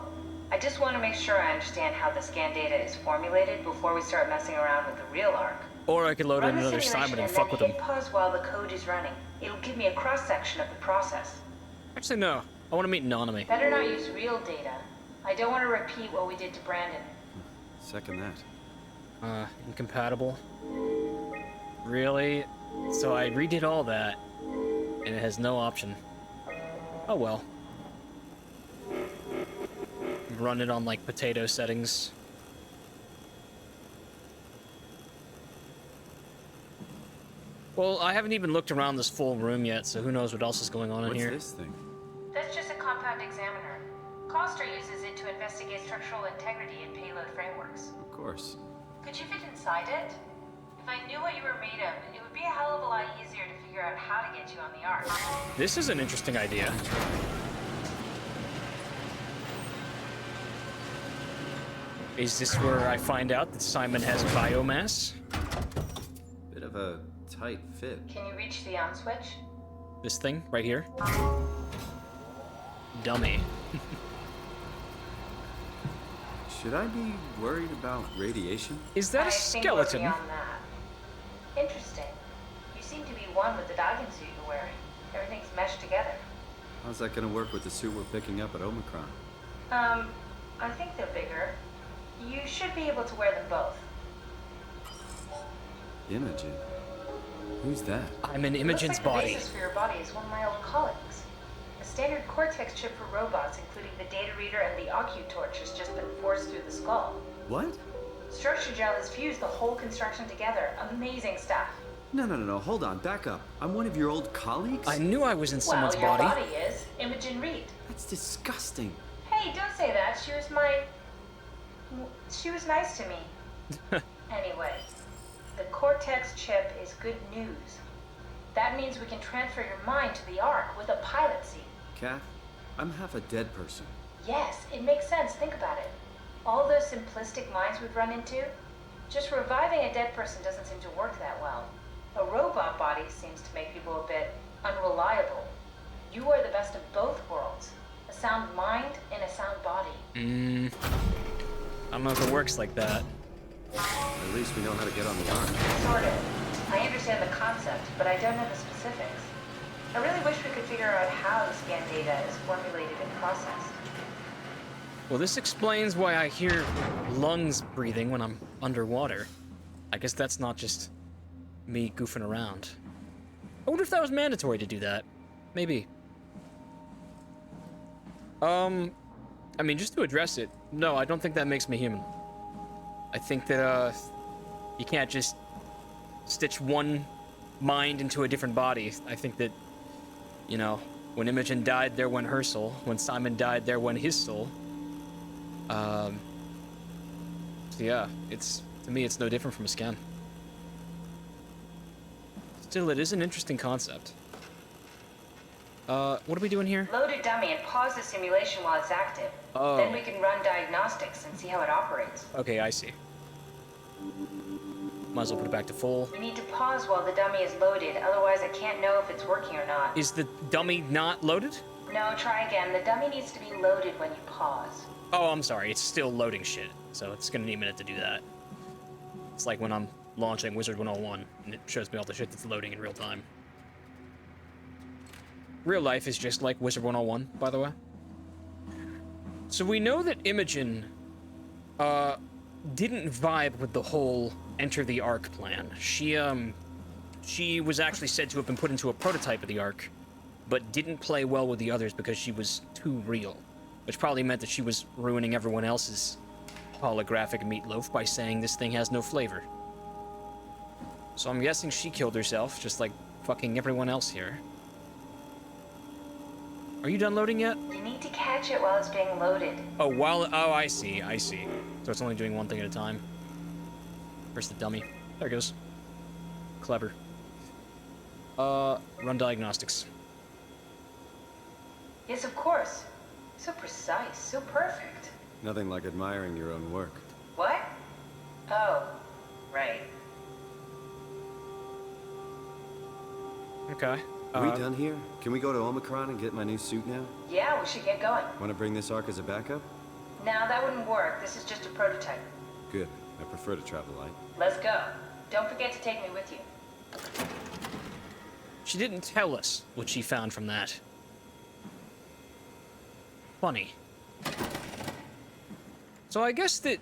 I just want to make sure I understand how the scan data is formulated before we start messing around with the real arc. Or I could load in Run the another simulation Simon and fuck with then him. hit pause while the code is running. It'll give me a cross-section of the process. Actually, no. I want to meet Anonymity. Better not use real data. I don't want to repeat what we did to Brandon. Second that. Incompatible. Really? So I redid all that, and it has no option. Oh well. Run it on like potato settings. Well, I haven't even looked around this full room yet, so who knows what else is going on in here. What's this thing? That's just a compound examiner. Coster uses it to investigate structural integrity in payload frameworks. Of course. Could you fit inside it? If I knew what you were made of, it would be a hell of a lot easier to figure out how to get you on the ark. This is an interesting idea. Is this where I find out that Simon has biomass? Bit of a tight fit. Can you reach the on switch? This thing right here? Dummy. Should I be worried about radiation? Is that I a think skeleton? we're beyond that. Interesting. You seem to be one with the diving suit you're wearing. Everything's meshed together. How's that gonna work with the suit we're picking up at Omicron? I think they're bigger. You should be able to wear them both. Imogen. Who's that? I'm in Looks Imogen's like body. The basis for your body is one of my old colleagues. A standard Cortex chip for robots, including the data reader and the OcuTorch, has just been forced through the skull. What? Structure gel has fused the whole construction together. Amazing stuff. No. Hold on. Back up. I'm one of your old colleagues? I knew I was in someone's well, your body. body is Imogen Reed. That's disgusting. Hey, don't say that. She was nice to me. Anyway, the Cortex chip is good news. That means we can transfer your mind to the Ark with a pilot seat. Kath, I'm half a dead person. Yes, it makes sense. Think about it. All those simplistic minds we've run into, just reviving a dead person doesn't seem to work that well. A robot body seems to make people a bit unreliable. You are the best of both worlds. A sound mind and a sound body. I don't know if it works like that. At least we know how to get on the ark. Sort of. I understand the concept, but I don't know the specifics. I really wish we could figure out how the scan data is formulated and processed. Well, this explains why I hear lungs breathing when I'm underwater. I guess that's not just me goofing around. I wonder if that was mandatory to do that. Maybe. I mean, just to address it, no, I don't think that makes me human. I think that, you can't just stitch one mind into a different body. I think that, you know, when Imogen died, there went her soul. When Simon died, there went his soul. So yeah, to me, it's no different from a scan. Still, it is an interesting concept. What are we doing here? Load a dummy and pause the simulation while it's active. Oh. Then we can run diagnostics and see how it operates. Okay, I see. Might as well put it back to full. We need to pause while the dummy is loaded, otherwise I can't know if it's working or not. Is the dummy not loaded? No, try again. The dummy needs to be loaded when you pause. Oh, I'm sorry. It's still loading shit, so it's gonna need a minute to do that. It's like when I'm launching Wizard 101, and it shows me all the shit that's loading in real time. Real life is just like Wizard 101, by the way. So we know that Imogen, didn't vibe with the whole enter the Ark plan. She was actually said to have been put into a prototype of the Ark, but didn't play well with the others because she was too real, which probably meant that she was ruining everyone else's holographic meatloaf by saying this thing has no flavor. So I'm guessing she killed herself, just like fucking everyone else here. Are you done loading yet? You need to catch it while it's being loaded. Oh, I see. So it's only doing one thing at a time. Where's the dummy? There it goes. Clever. Run diagnostics. Yes, of course. So precise, so perfect. Nothing like admiring your own work. What? Oh, right. Okay. Are we done here? Can we go to Omicron and get my new suit now? Yeah, we should get going. Want to bring this arc as a backup? No, that wouldn't work. This is just a prototype. Good. I prefer to travel light. Let's go. Don't forget to take me with you. She didn't tell us what she found from that. Funny. So I guess that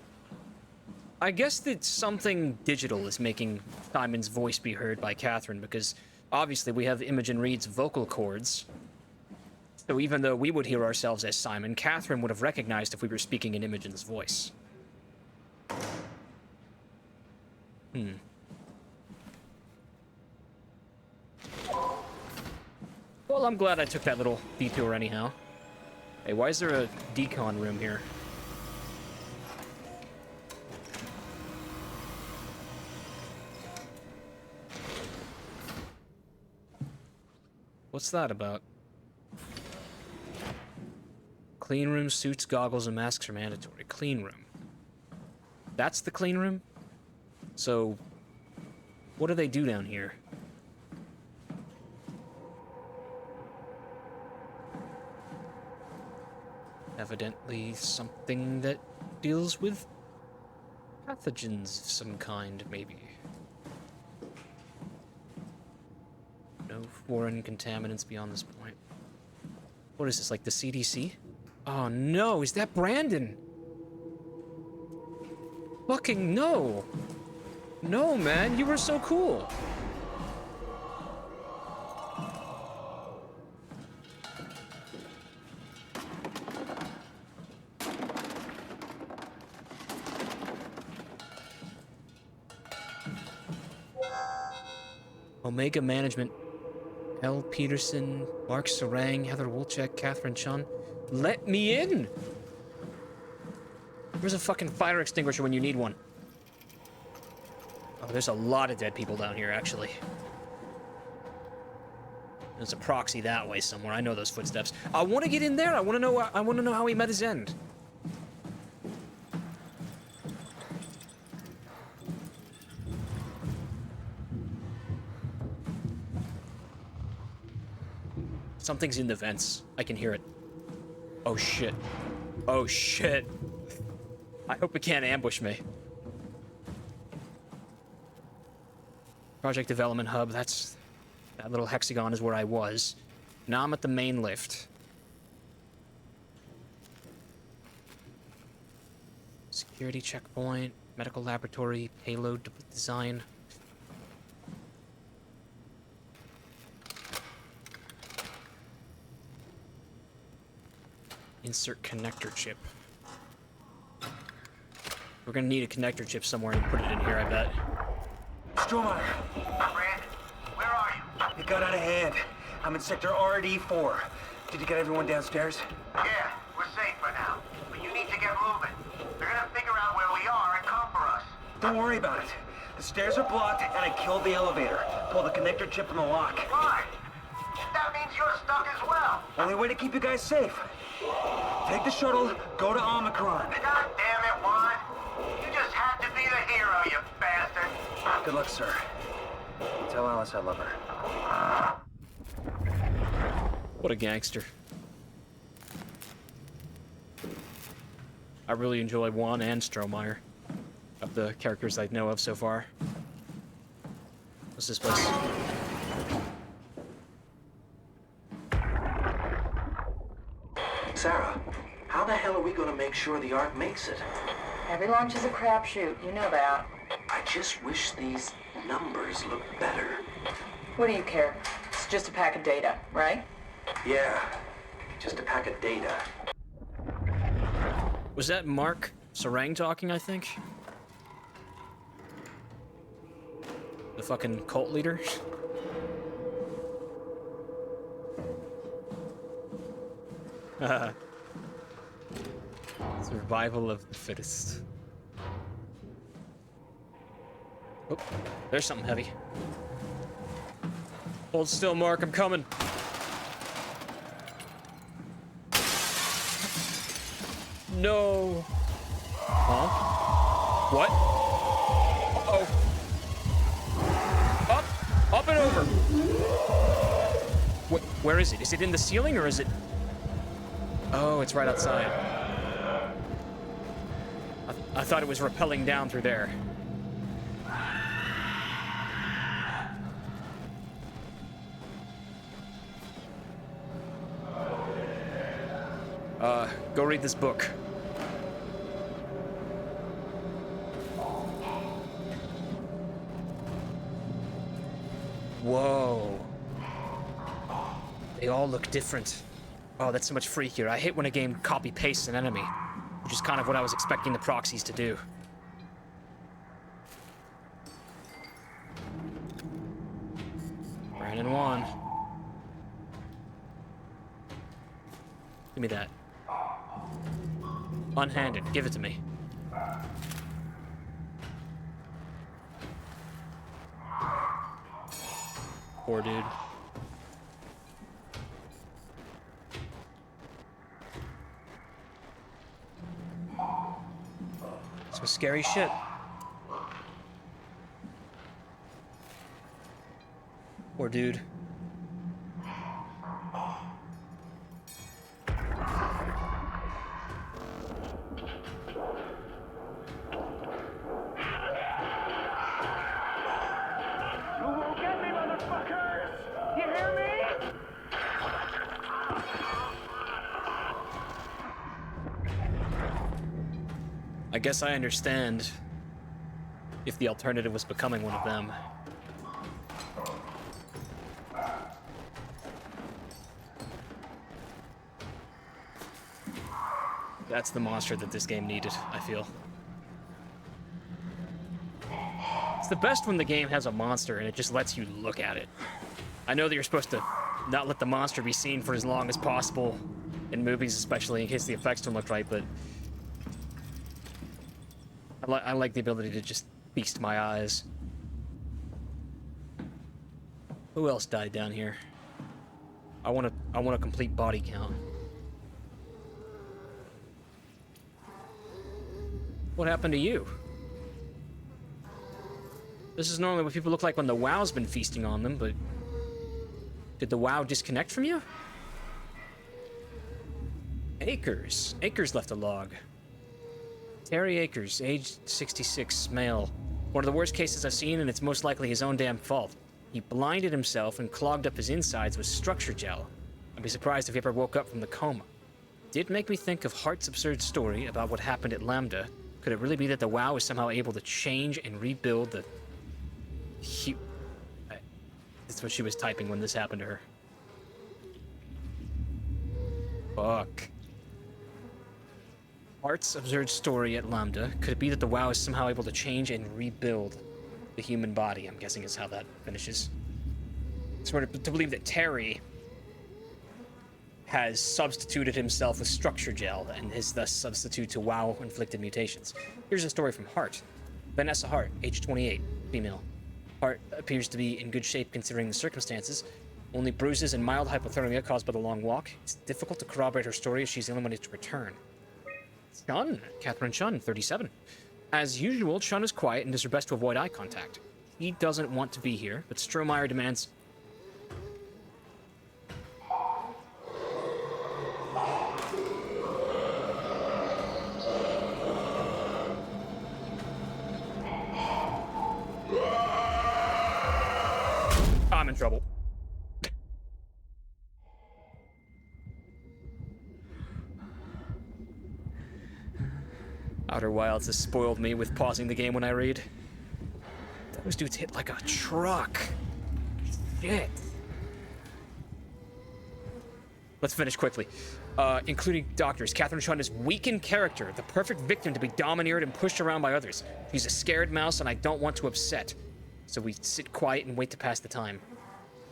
something digital is making Simon's voice be heard by Catherine, because obviously we have Imogen Reed's vocal cords. So even though we would hear ourselves as Simon, Catherine would have recognized if we were speaking in Imogen's voice. Well, I'm glad I took that little detour anyhow. Hey, why is there a decon room here? What's that about? Clean room, suits, goggles, and masks are mandatory. Clean room. That's the clean room? So, what do they do down here? Evidently something that deals with pathogens of some kind, maybe. No foreign contaminants beyond this point. What is this, like the CDC? Oh no, is that Brandon? Fucking no! No, man, you were so cool! Omega Management. L. Peterson, Mark Sarang, Heather Wolchek, Catherine Chun. Let me in! Where's a fucking fire extinguisher when you need one? Oh, there's a lot of dead people down here, actually. There's a proxy that way somewhere. I know those footsteps. I want to get in there. I want to know how he met his end. Something's in the vents. I can hear it. Oh shit. Oh shit. I hope it can't ambush me. Project Development Hub, that little hexagon is where I was. Now I'm at the main lift. Security checkpoint, medical laboratory, payload design. Insert connector chip. We're gonna need a connector chip somewhere and put it in here, I bet. Stromeyer, Brand, where are you? it got out of hand. I'm in sector RD4. Did you get everyone downstairs? Yeah, we're safe for now. But you need to get moving. They're gonna figure out where we are and come for us. Don't worry about it. The stairs are blocked, and I killed the elevator. Pull the connector chip from the lock. Why? That means you're stuck as well. Only way to keep you guys safe. Take the shuttle, go to Omicron. God damn it, Juan. You just had to be the hero, you bastard. Good luck, sir. Tell Alice I love her. What a gangster. I really enjoy Juan and Stromeyer, of the characters I know of so far. What's this place? Sarah, how the hell are we gonna make sure the Ark makes it? Every launch is a crapshoot. You know that. I just wish these numbers looked better. What do you care? It's just a pack of data, right? Yeah, just a pack of data. Was that Mark Sarang talking, I think? The fucking cult leader? Survival of the fittest. Oh, there's something heavy. Hold still, Mark. I'm coming. No. Huh? What? Uh-oh. Up and over. Where is it? Is it in the ceiling or is it... Oh, it's right outside. I thought it was rappelling down through there. Go read this book. Whoa. They all look different. Oh, that's so much freakier. I hate when a game copy-pastes an enemy, which is kind of what I was expecting the proxies to do. Brandon 1. Give me that. Unhanded. Give it to me. Poor dude. Some scary shit. Poor dude. I guess I understand if the alternative was becoming one of them. That's the monster that this game needed, I feel. It's the best when the game has a monster and it just lets you look at it. I know that you're supposed to not let the monster be seen for as long as possible in movies, especially in case the effects don't look right, but I like the ability to just feast my eyes. Who else died down here? I want a complete body count. What happened to you? This is normally what people look like when the WoW's been feasting on them, but did the WoW disconnect from you? Akers. Akers left a log. Terry Akers, age 66, male. One of the worst cases I've seen, and it's most likely his own damn fault. He blinded himself and clogged up his insides with structure gel. I'd be surprised if he ever woke up from the coma. Did make me think of Hart's absurd story about what happened at Lambda. Could it really be that the WoW is somehow able to change and rebuild the... That's what she was typing when this happened to her. Fuck. Hart's absurd story at Lambda. Could it be that the WoW is somehow able to change and rebuild the human body? I'm guessing is how that finishes. Sort of to believe that Terry has substituted himself with structure gel and is thus substitute to WoW-inflicted mutations. Here's a story from Hart. Vanessa Hart, age 28, female. Hart appears to be in good shape considering the circumstances. Only bruises and mild hypothermia caused by the long walk. It's difficult to corroborate her story as she's eliminated to return. Chun, Catherine Chun, 37. As usual, Chun is quiet and does her best to avoid eye contact. He doesn't want to be here, but Strohmeyer demands... I'm in trouble. Outer Wilds has spoiled me with pausing the game when I read. Those dudes hit like a truck. Shit. Let's finish quickly. Including doctors. Catherine Chun is weak in character, the perfect victim to be domineered and pushed around by others. She's a scared mouse and I don't want to upset. So we sit quiet and wait to pass the time.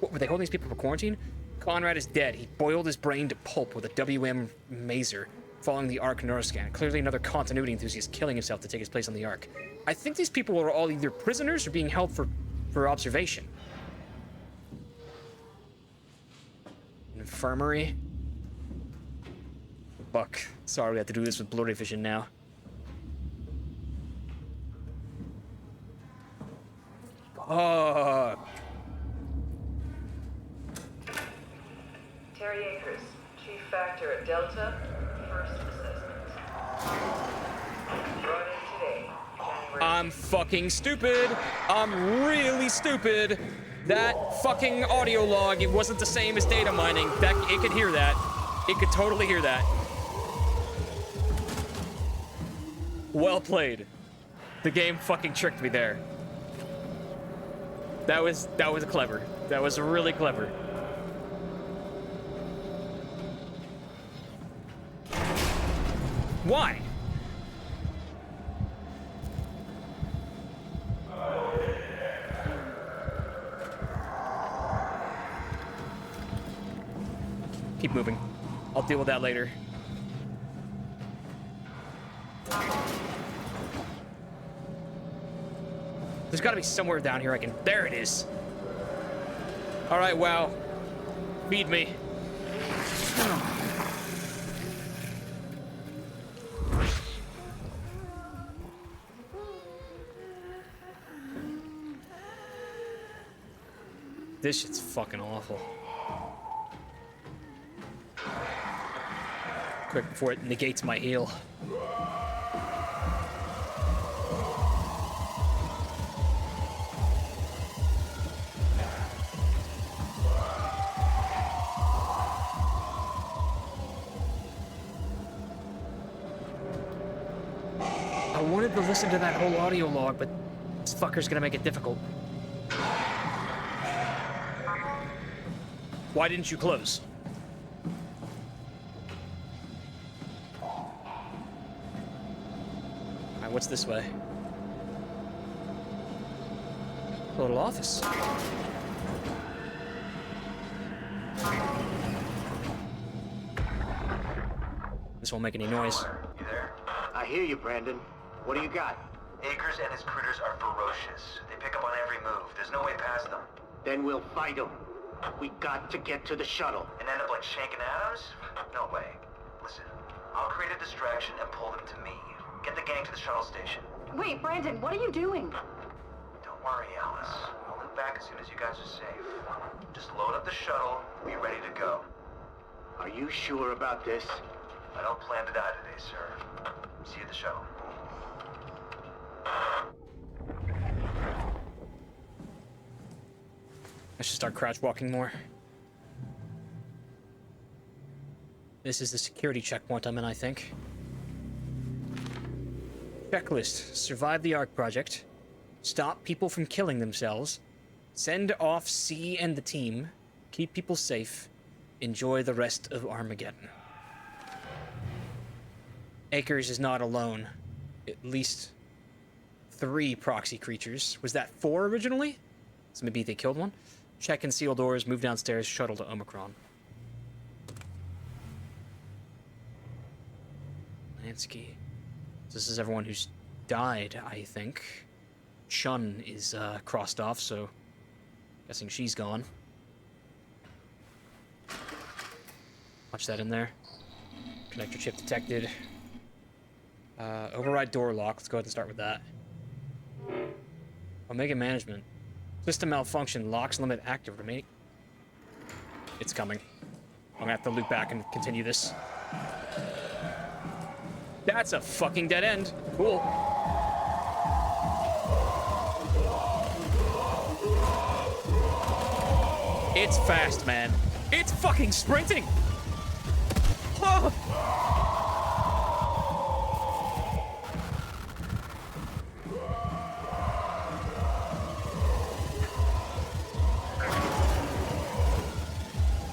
What, were they holding these people for quarantine? Conrad is dead. He boiled his brain to pulp with a WM mazer following the Ark neuroscan. Clearly another continuity enthusiast killing himself to take his place on the Ark. I think these people are all either prisoners or being held for observation. infirmary. Fuck. Sorry, we have to do this with blurry vision now. Oh. Terry Akers, Chief Factor at Delta, first assessment. Brought in today, January. I'm fucking stupid. I'm really stupid. That fucking audio log, it wasn't the same as data mining. That it could hear that. It could totally hear that. Well played. The game fucking tricked me there. That was clever. That was really clever. Why? Keep moving. I'll deal with that later. There's gotta be somewhere down here I can... There it is. All right, wow. Feed me. This shit's fucking awful. Quick before it negates my heal. I wanted to listen to that whole audio log, but this fucker's gonna make it difficult. Why didn't you close? Alright, what's this way? Little office. This won't make any noise. You there? I hear you, Brandon. What do you got? Akers and his critters are ferocious. They pick up on every move. There's no way past them. Then we'll fight them. We got to get to the shuttle. And end up like Shank and Adams? No way. Listen, I'll create a distraction and pull them to me. Get the gang to the shuttle station. Wait, Brandon, what are you doing? Don't worry, Alice. I'll loop back as soon as you guys are safe. Just load up the shuttle, be ready to go. Are you sure about this? I don't plan to die today, sir. See you at the shuttle. I should start crouch walking more. This is the security checkpoint I'm in, I think. Checklist. Survive the Ark project. Stop people from killing themselves. Send off C and the team. Keep people safe. Enjoy the rest of Armageddon. Akers is not alone. At least 3 proxy creatures. Was that 4 originally? So maybe they killed one? Check and seal doors, move downstairs, shuttle to Omicron. Lansky. This is everyone who's died, I think. Chun is crossed off, so guessing she's gone. Watch that in there. Connector chip detected. Override door lock. Let's go ahead and start with that. Omega management. System malfunction. Locks limit active. Remaining. It's coming. I'm gonna have to loop back and continue this. That's a fucking dead end. Cool. It's fast, man. It's fucking sprinting. Oh.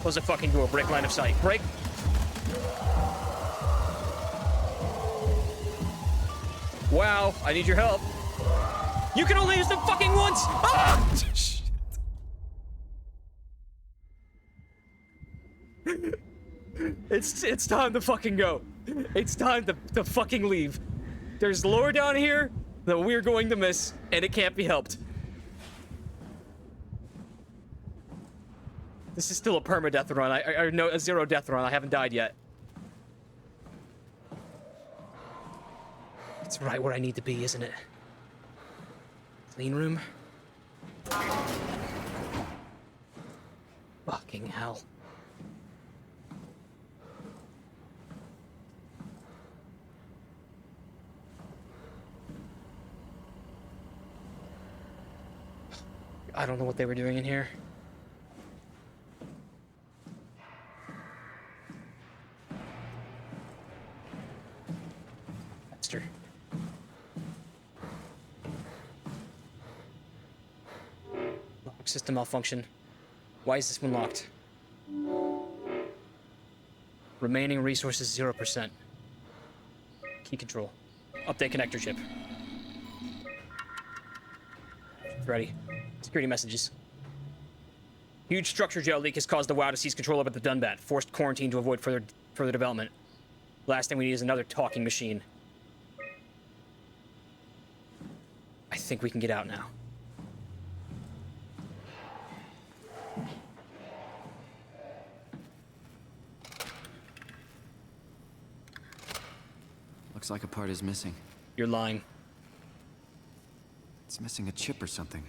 Close the fucking door. Break line of sight. Break. Wow, I need your help. You can only use them fucking once! Ah! It's time to fucking go. It's time to fucking leave. There's lore down here that we're going to miss, and it can't be helped. This is still a permadeath run. I no, a zero death run. I haven't died yet. It's right where I need to be, isn't it? Clean room. Fucking hell. I don't know what they were doing in here. Faster. Lock system malfunction. Why is this one locked? Remaining resources 0%. Key control. Update connector chip. Ready. Security messages. Huge structure gel leak has caused the WoW to seize control over the Dunbat. Forced quarantine to avoid further development. Last thing we need is another talking machine. I think we can get out now. Looks like a part is missing. You're lying. It's missing a chip or something.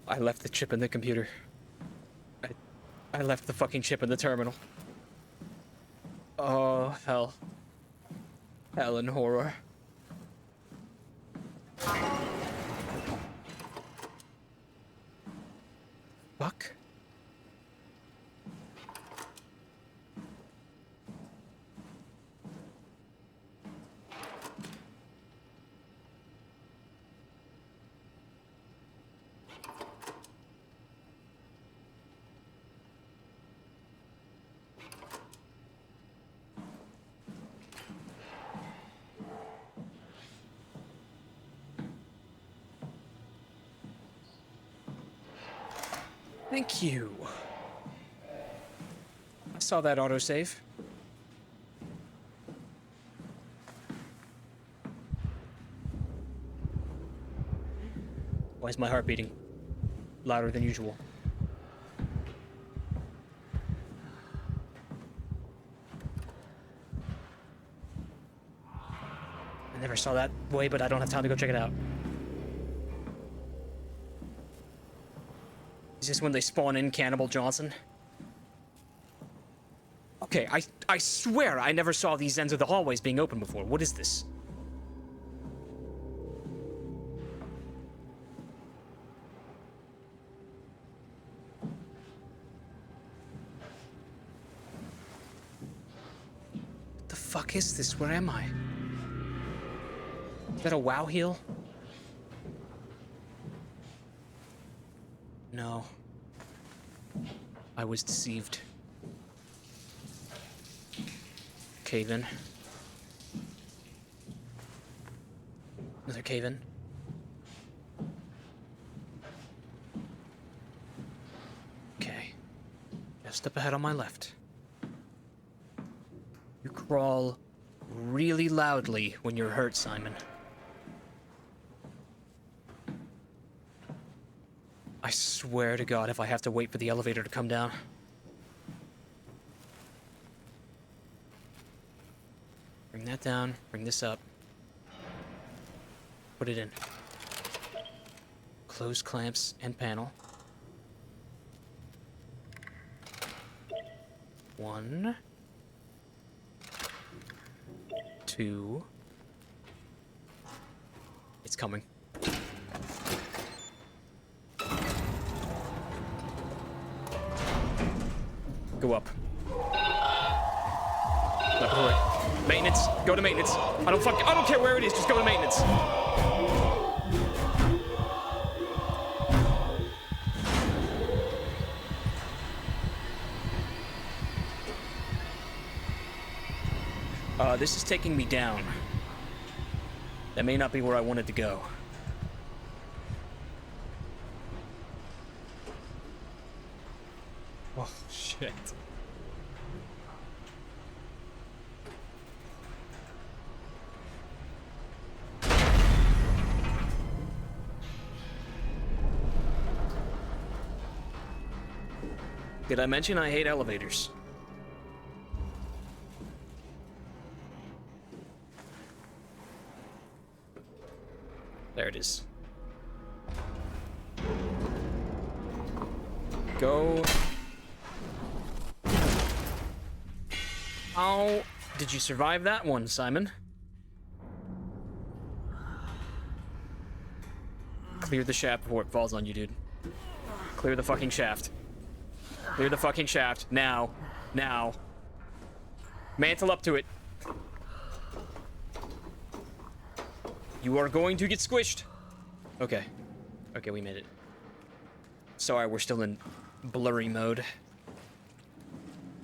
I left the chip in the computer. I left the fucking chip in the terminal. Oh, hell. Hell and horror. Fuck. Thank you. I saw that autosave. Why is my heart beating louder than usual? I never saw that way, but I don't have time to go check it out. Is this when they spawn in Cannibal Johnson? Okay, I swear I never saw these ends of the hallways being open before. What is this? What the fuck is this? Where am I? Is that a WoW heal? No. I was deceived. Cave in. Another cave in. Okay. Just up ahead on my left. You crawl really loudly when you're hurt, Simon. I swear to God, if I have to wait for the elevator to come down. Bring that down, bring this up. Put it in. Close clamps and panel. 1, 2. It's coming. Go up. Left or right. Maintenance. Go to maintenance. I don't care where it is. Just go to maintenance. This is taking me down. That may not be where I wanted to go. Oh, shit. Did I mention I hate elevators? There it is. Go. How did you survive that one, Simon? Clear the shaft before it falls on you, dude. Clear the fucking shaft. Clear the fucking shaft. Now. Now. Mantle up to it. You are going to get squished. Okay. Okay, we made it. Sorry, we're still in blurry mode.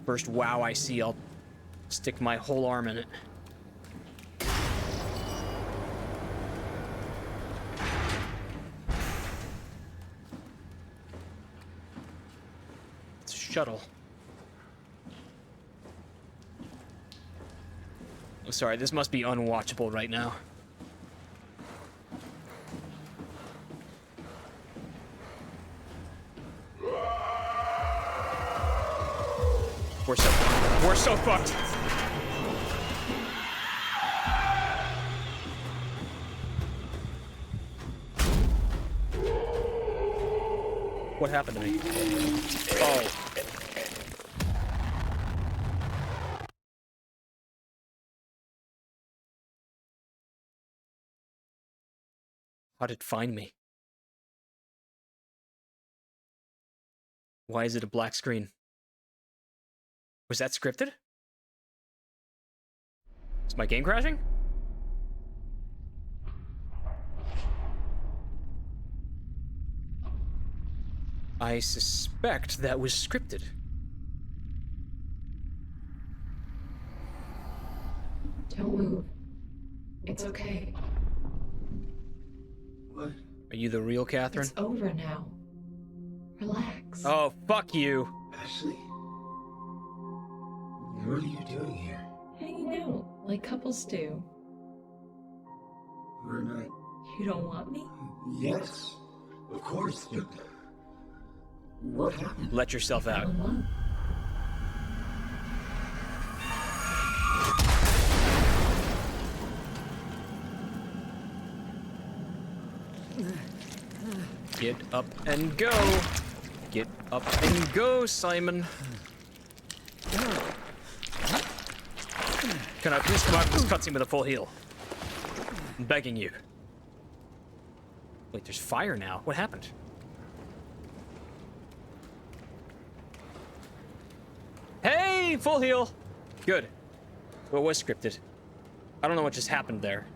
First wow I see, I'll stick my whole arm in it. It's a shuttle. Oh, sorry, this must be unwatchable right now. We're so fucked. What happened to me? Oh. How did it find me? Why is it a black screen? Was that scripted? Is my game crashing? I suspect that was scripted. Don't move. It's okay. What? Are you the real Catherine? It's over now. Relax. Oh, fuck you. Ashley? What are you doing here? Hanging out, like couples do. We're not... You don't want me? Yes, of course, but... What happened? Let yourself out. Alone. Get up and go. Get up and go, Simon. Can I please come out of this cutscene with a full heal? I'm begging you. Wait, there's fire now. What happened? Hey, full heal. Good. Well, it was scripted. I don't know what just happened there.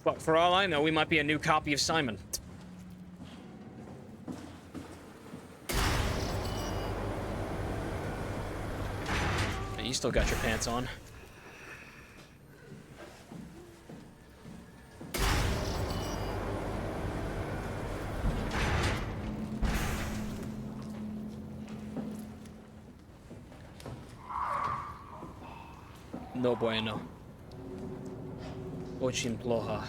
But for all I know, we might be a new copy of Simon. You still got your pants on. No bueno. Очень плохо.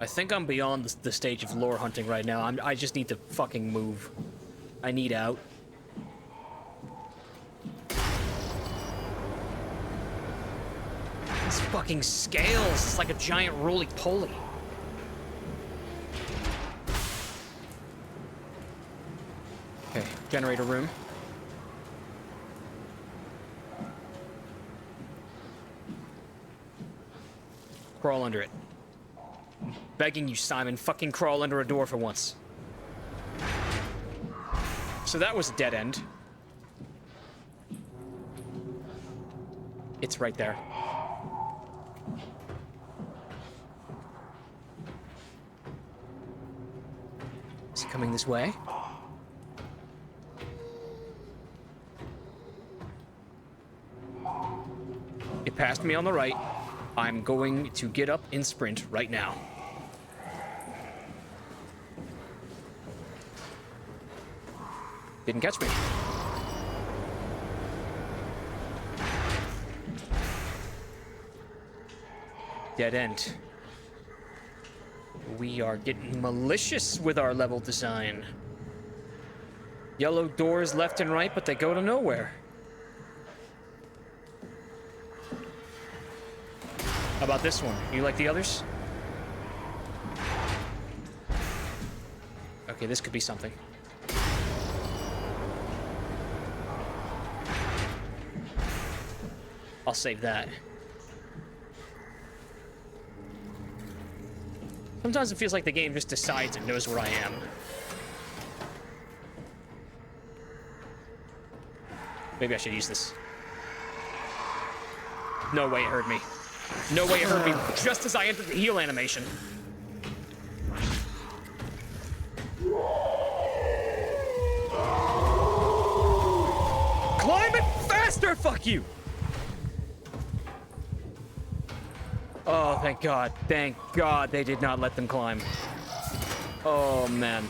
I think I'm beyond the stage of lore hunting right now. I just need to fucking move. I need out. These fucking scales. It's like a giant roly-poly. Okay, generator room. Crawl under it. Begging you, Simon, fucking crawl under a door for once. So that was a dead end. It's right there. Is it coming this way? It passed me on the right. I'm going to get up and sprint right now. Didn't catch me. dead end. We are getting malicious with our level design. Yellow doors left and right, but they go to nowhere. How about this one? You like the others? Okay, this could be something. I'll save that. Sometimes it feels like the game just decides it knows where I am. Maybe I should use this. No way it heard me. No way it heard me just as I entered the heal animation. Climb it faster, fuck you! Oh, thank God. Thank God they did not let them climb. Oh, man.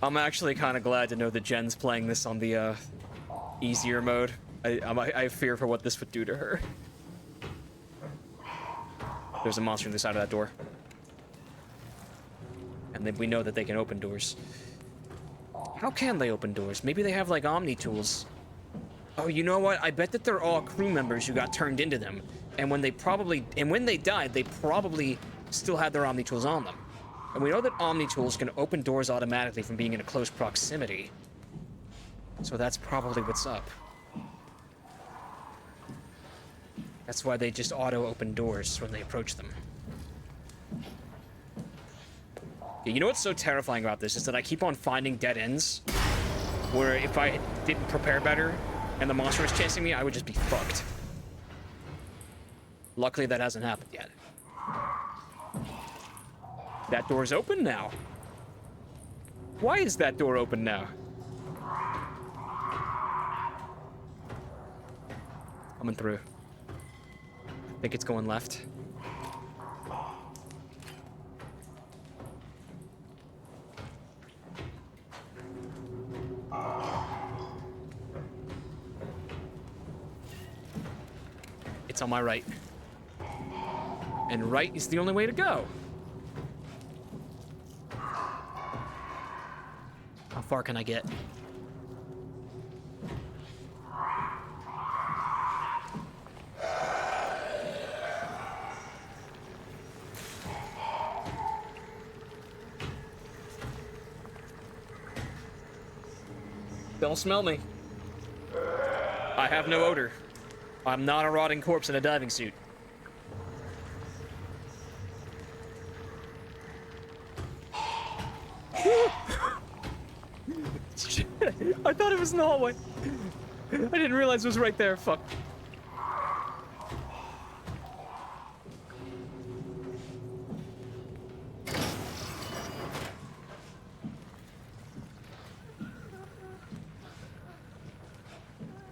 I'm actually kind of glad to know that Jen's playing this on the easier mode. I fear for what this would do to her. There's a monster on the side of that door. And then we know that they can open doors. How can they open doors? Maybe they have, like, Omni tools. Oh, you know what? I bet that they're all crew members who got turned into them. And when they died, they probably still had their Omni tools on them. And we know that Omni tools can open doors automatically from being in a close proximity. So that's probably what's up. That's why they just auto-open doors when they approach them. Yeah, you know what's so terrifying about this is that I keep on finding dead ends where if I didn't prepare better and the monster was chasing me, I would just be fucked. Luckily, that hasn't happened yet. That door's open now. Why is that door open now? Coming through. I think it's going left. It's on my right. And right is the only way to go. How far can I get? Don't smell me. I have no odor. I'm not a rotting corpse in a diving suit. Shit, I thought it was in the hallway. I didn't realize it was right there. Fuck.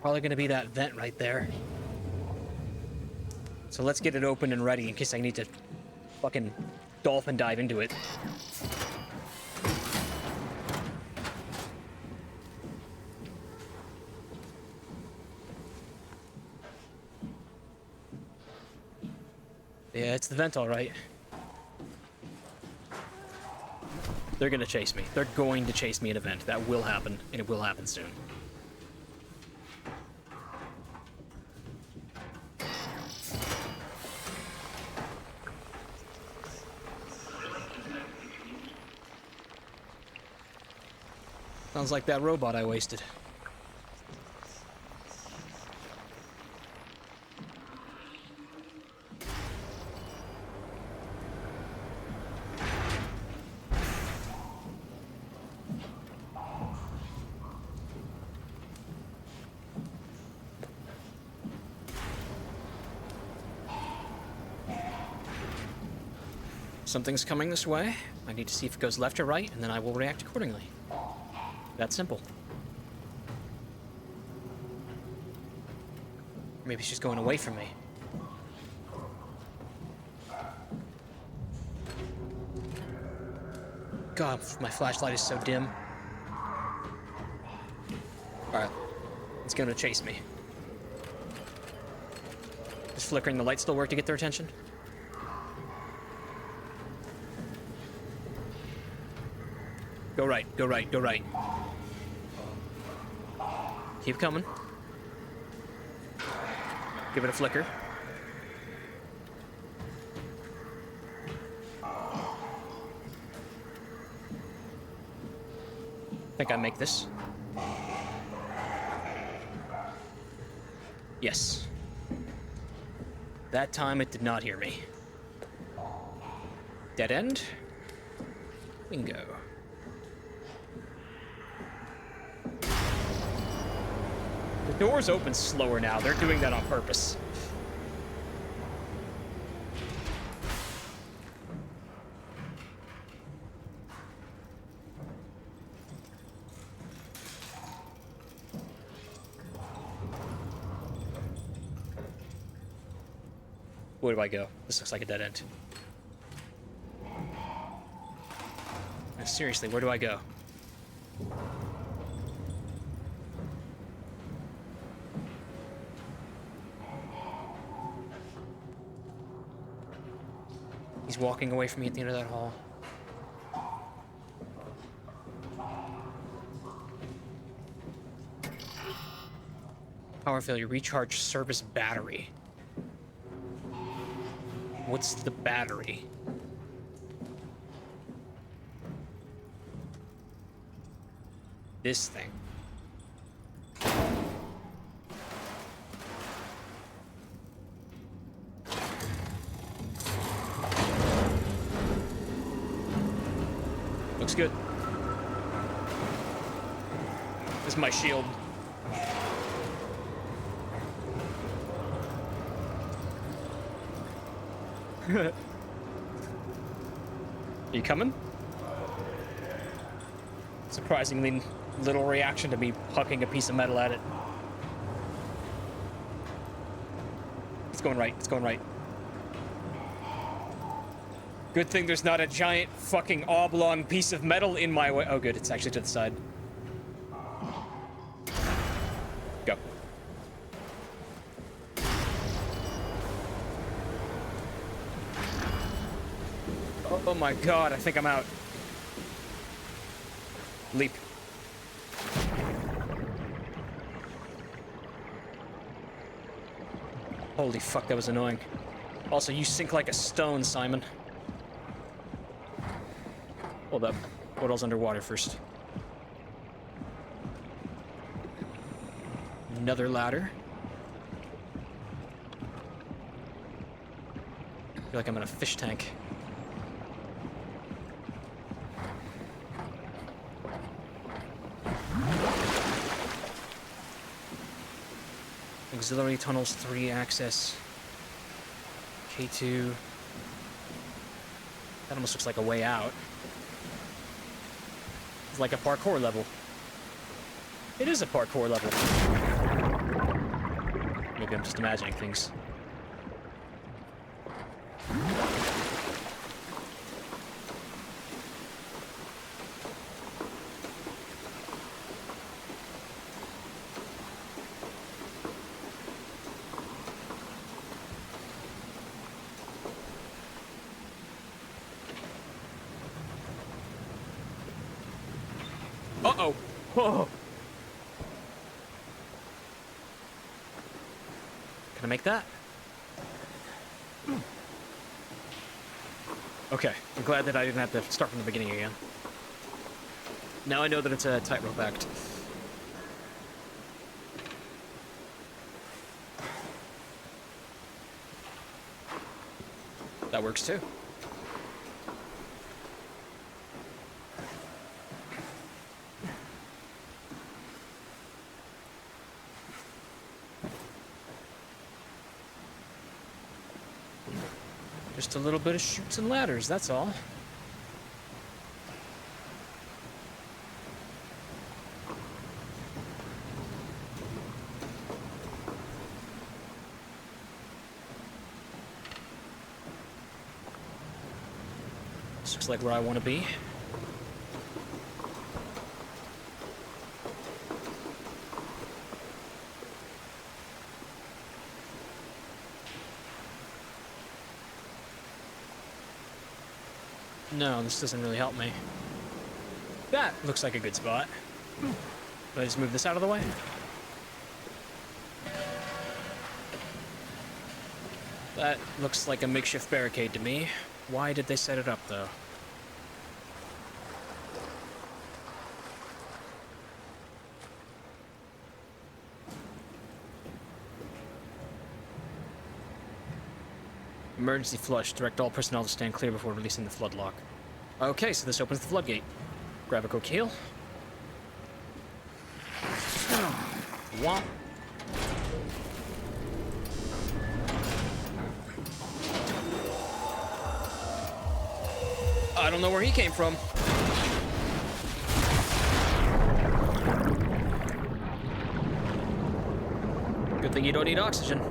Probably gonna be that vent right there. So let's get it open and ready in case I need to fucking dolphin dive into it. Yeah, it's the vent, all right. They're gonna chase me. They're going to chase me in a vent. That will happen, and it will happen soon. Sounds like that robot I wasted. Something's coming this way. I need to see if it goes left or right, and then I will react accordingly. That simple. Maybe she's going away from me. God, my flashlight is so dim. Alright. It's gonna chase me. Does flickering the light still work to get their attention? Go right, go right, go right. Keep coming. Give it a flicker. I think I make this. Yes. That time it did not hear me. Dead end. Bingo. The doors open slower now. They're doing that on purpose. Where do I go? This looks like a dead end. No, seriously, where do I go? He's walking away from me at the end of that hall. Power failure. Recharge service battery. What's the battery? This thing. Looks good. This is my shield. Are you coming? Surprisingly little reaction to me hucking a piece of metal at it. It's going right. It's going right. Good thing there's not a giant fucking oblong piece of metal in my way. Oh, good. It's actually to the side. Go. Oh my god, I think I'm out. Leap. Holy fuck, that was annoying. Also, you sink like a stone, Simon. Hold up. What else underwater first? Another ladder. I feel like I'm in a fish tank. Auxiliary tunnels 3 access. K2. That almost looks like a way out. It's like a parkour level. It is a parkour level. Maybe I'm just imagining things. Uh-oh. Oh. Can I make that? Okay, I'm glad that I didn't have to start from the beginning again. Now I know that it's a tightrope act. That works too. Just a little bit of chutes and ladders, that's all. This looks like where I want to be. No, this doesn't really help me. That looks like a good spot. Let I just move this out of the way? That looks like a makeshift barricade to me. Why did they set it up, though? Emergency flush. Direct all personnel to stand clear before releasing the flood lock. Okay, so this opens the floodgate. Grab a coquille. Womp. I don't know where he came from. Good thing you don't need oxygen.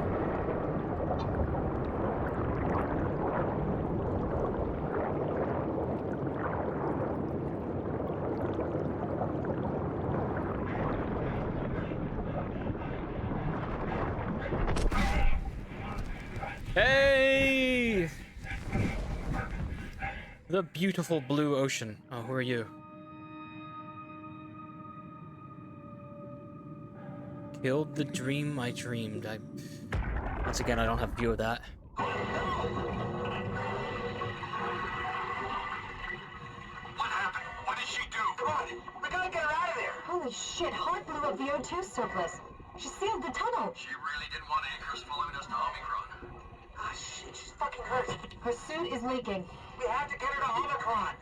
Hey! The beautiful blue ocean. Oh, who are you? Killed the dream I dreamed. Once again, I don't have a view of that. What happened? What did she do? Come on, we gotta get her out of there. Holy shit, Holt blew up the O2 surplus. She sealed the tunnel. She really didn't want Icarus following us to Omicron. Ah, shit, she's fucking hurt. Her suit is leaking. We have to get her to Omicron.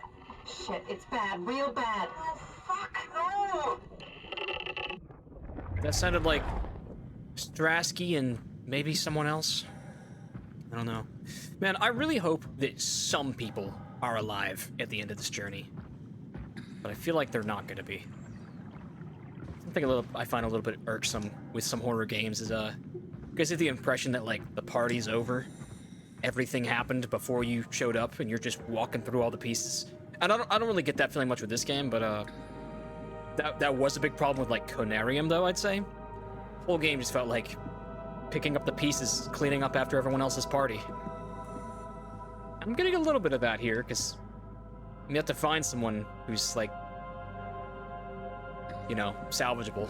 Shit, it's bad, real bad. Oh, fuck, no! That sounded like Strasky and maybe someone else. I don't know. Man, I really hope that some people are alive at the end of this journey. But I feel like they're not gonna be. Something I find a little bit irksome with some horror games is you guys get the impression that like the party's over. Everything happened before you showed up and you're just walking through all the pieces. And I don't really get that feeling much with this game, but that was a big problem with like Conarium though, I'd say. Whole game just felt like picking up the pieces, cleaning up after everyone else's party. I'm getting a little bit of that here, because you have to find someone who's like, you know, salvageable.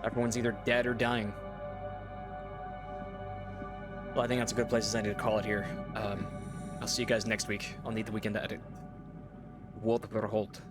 Everyone's either dead or dying. Well, I think that's a good place as I need to call it here. I'll see you guys next week. I'll need the weekend to edit. Holt.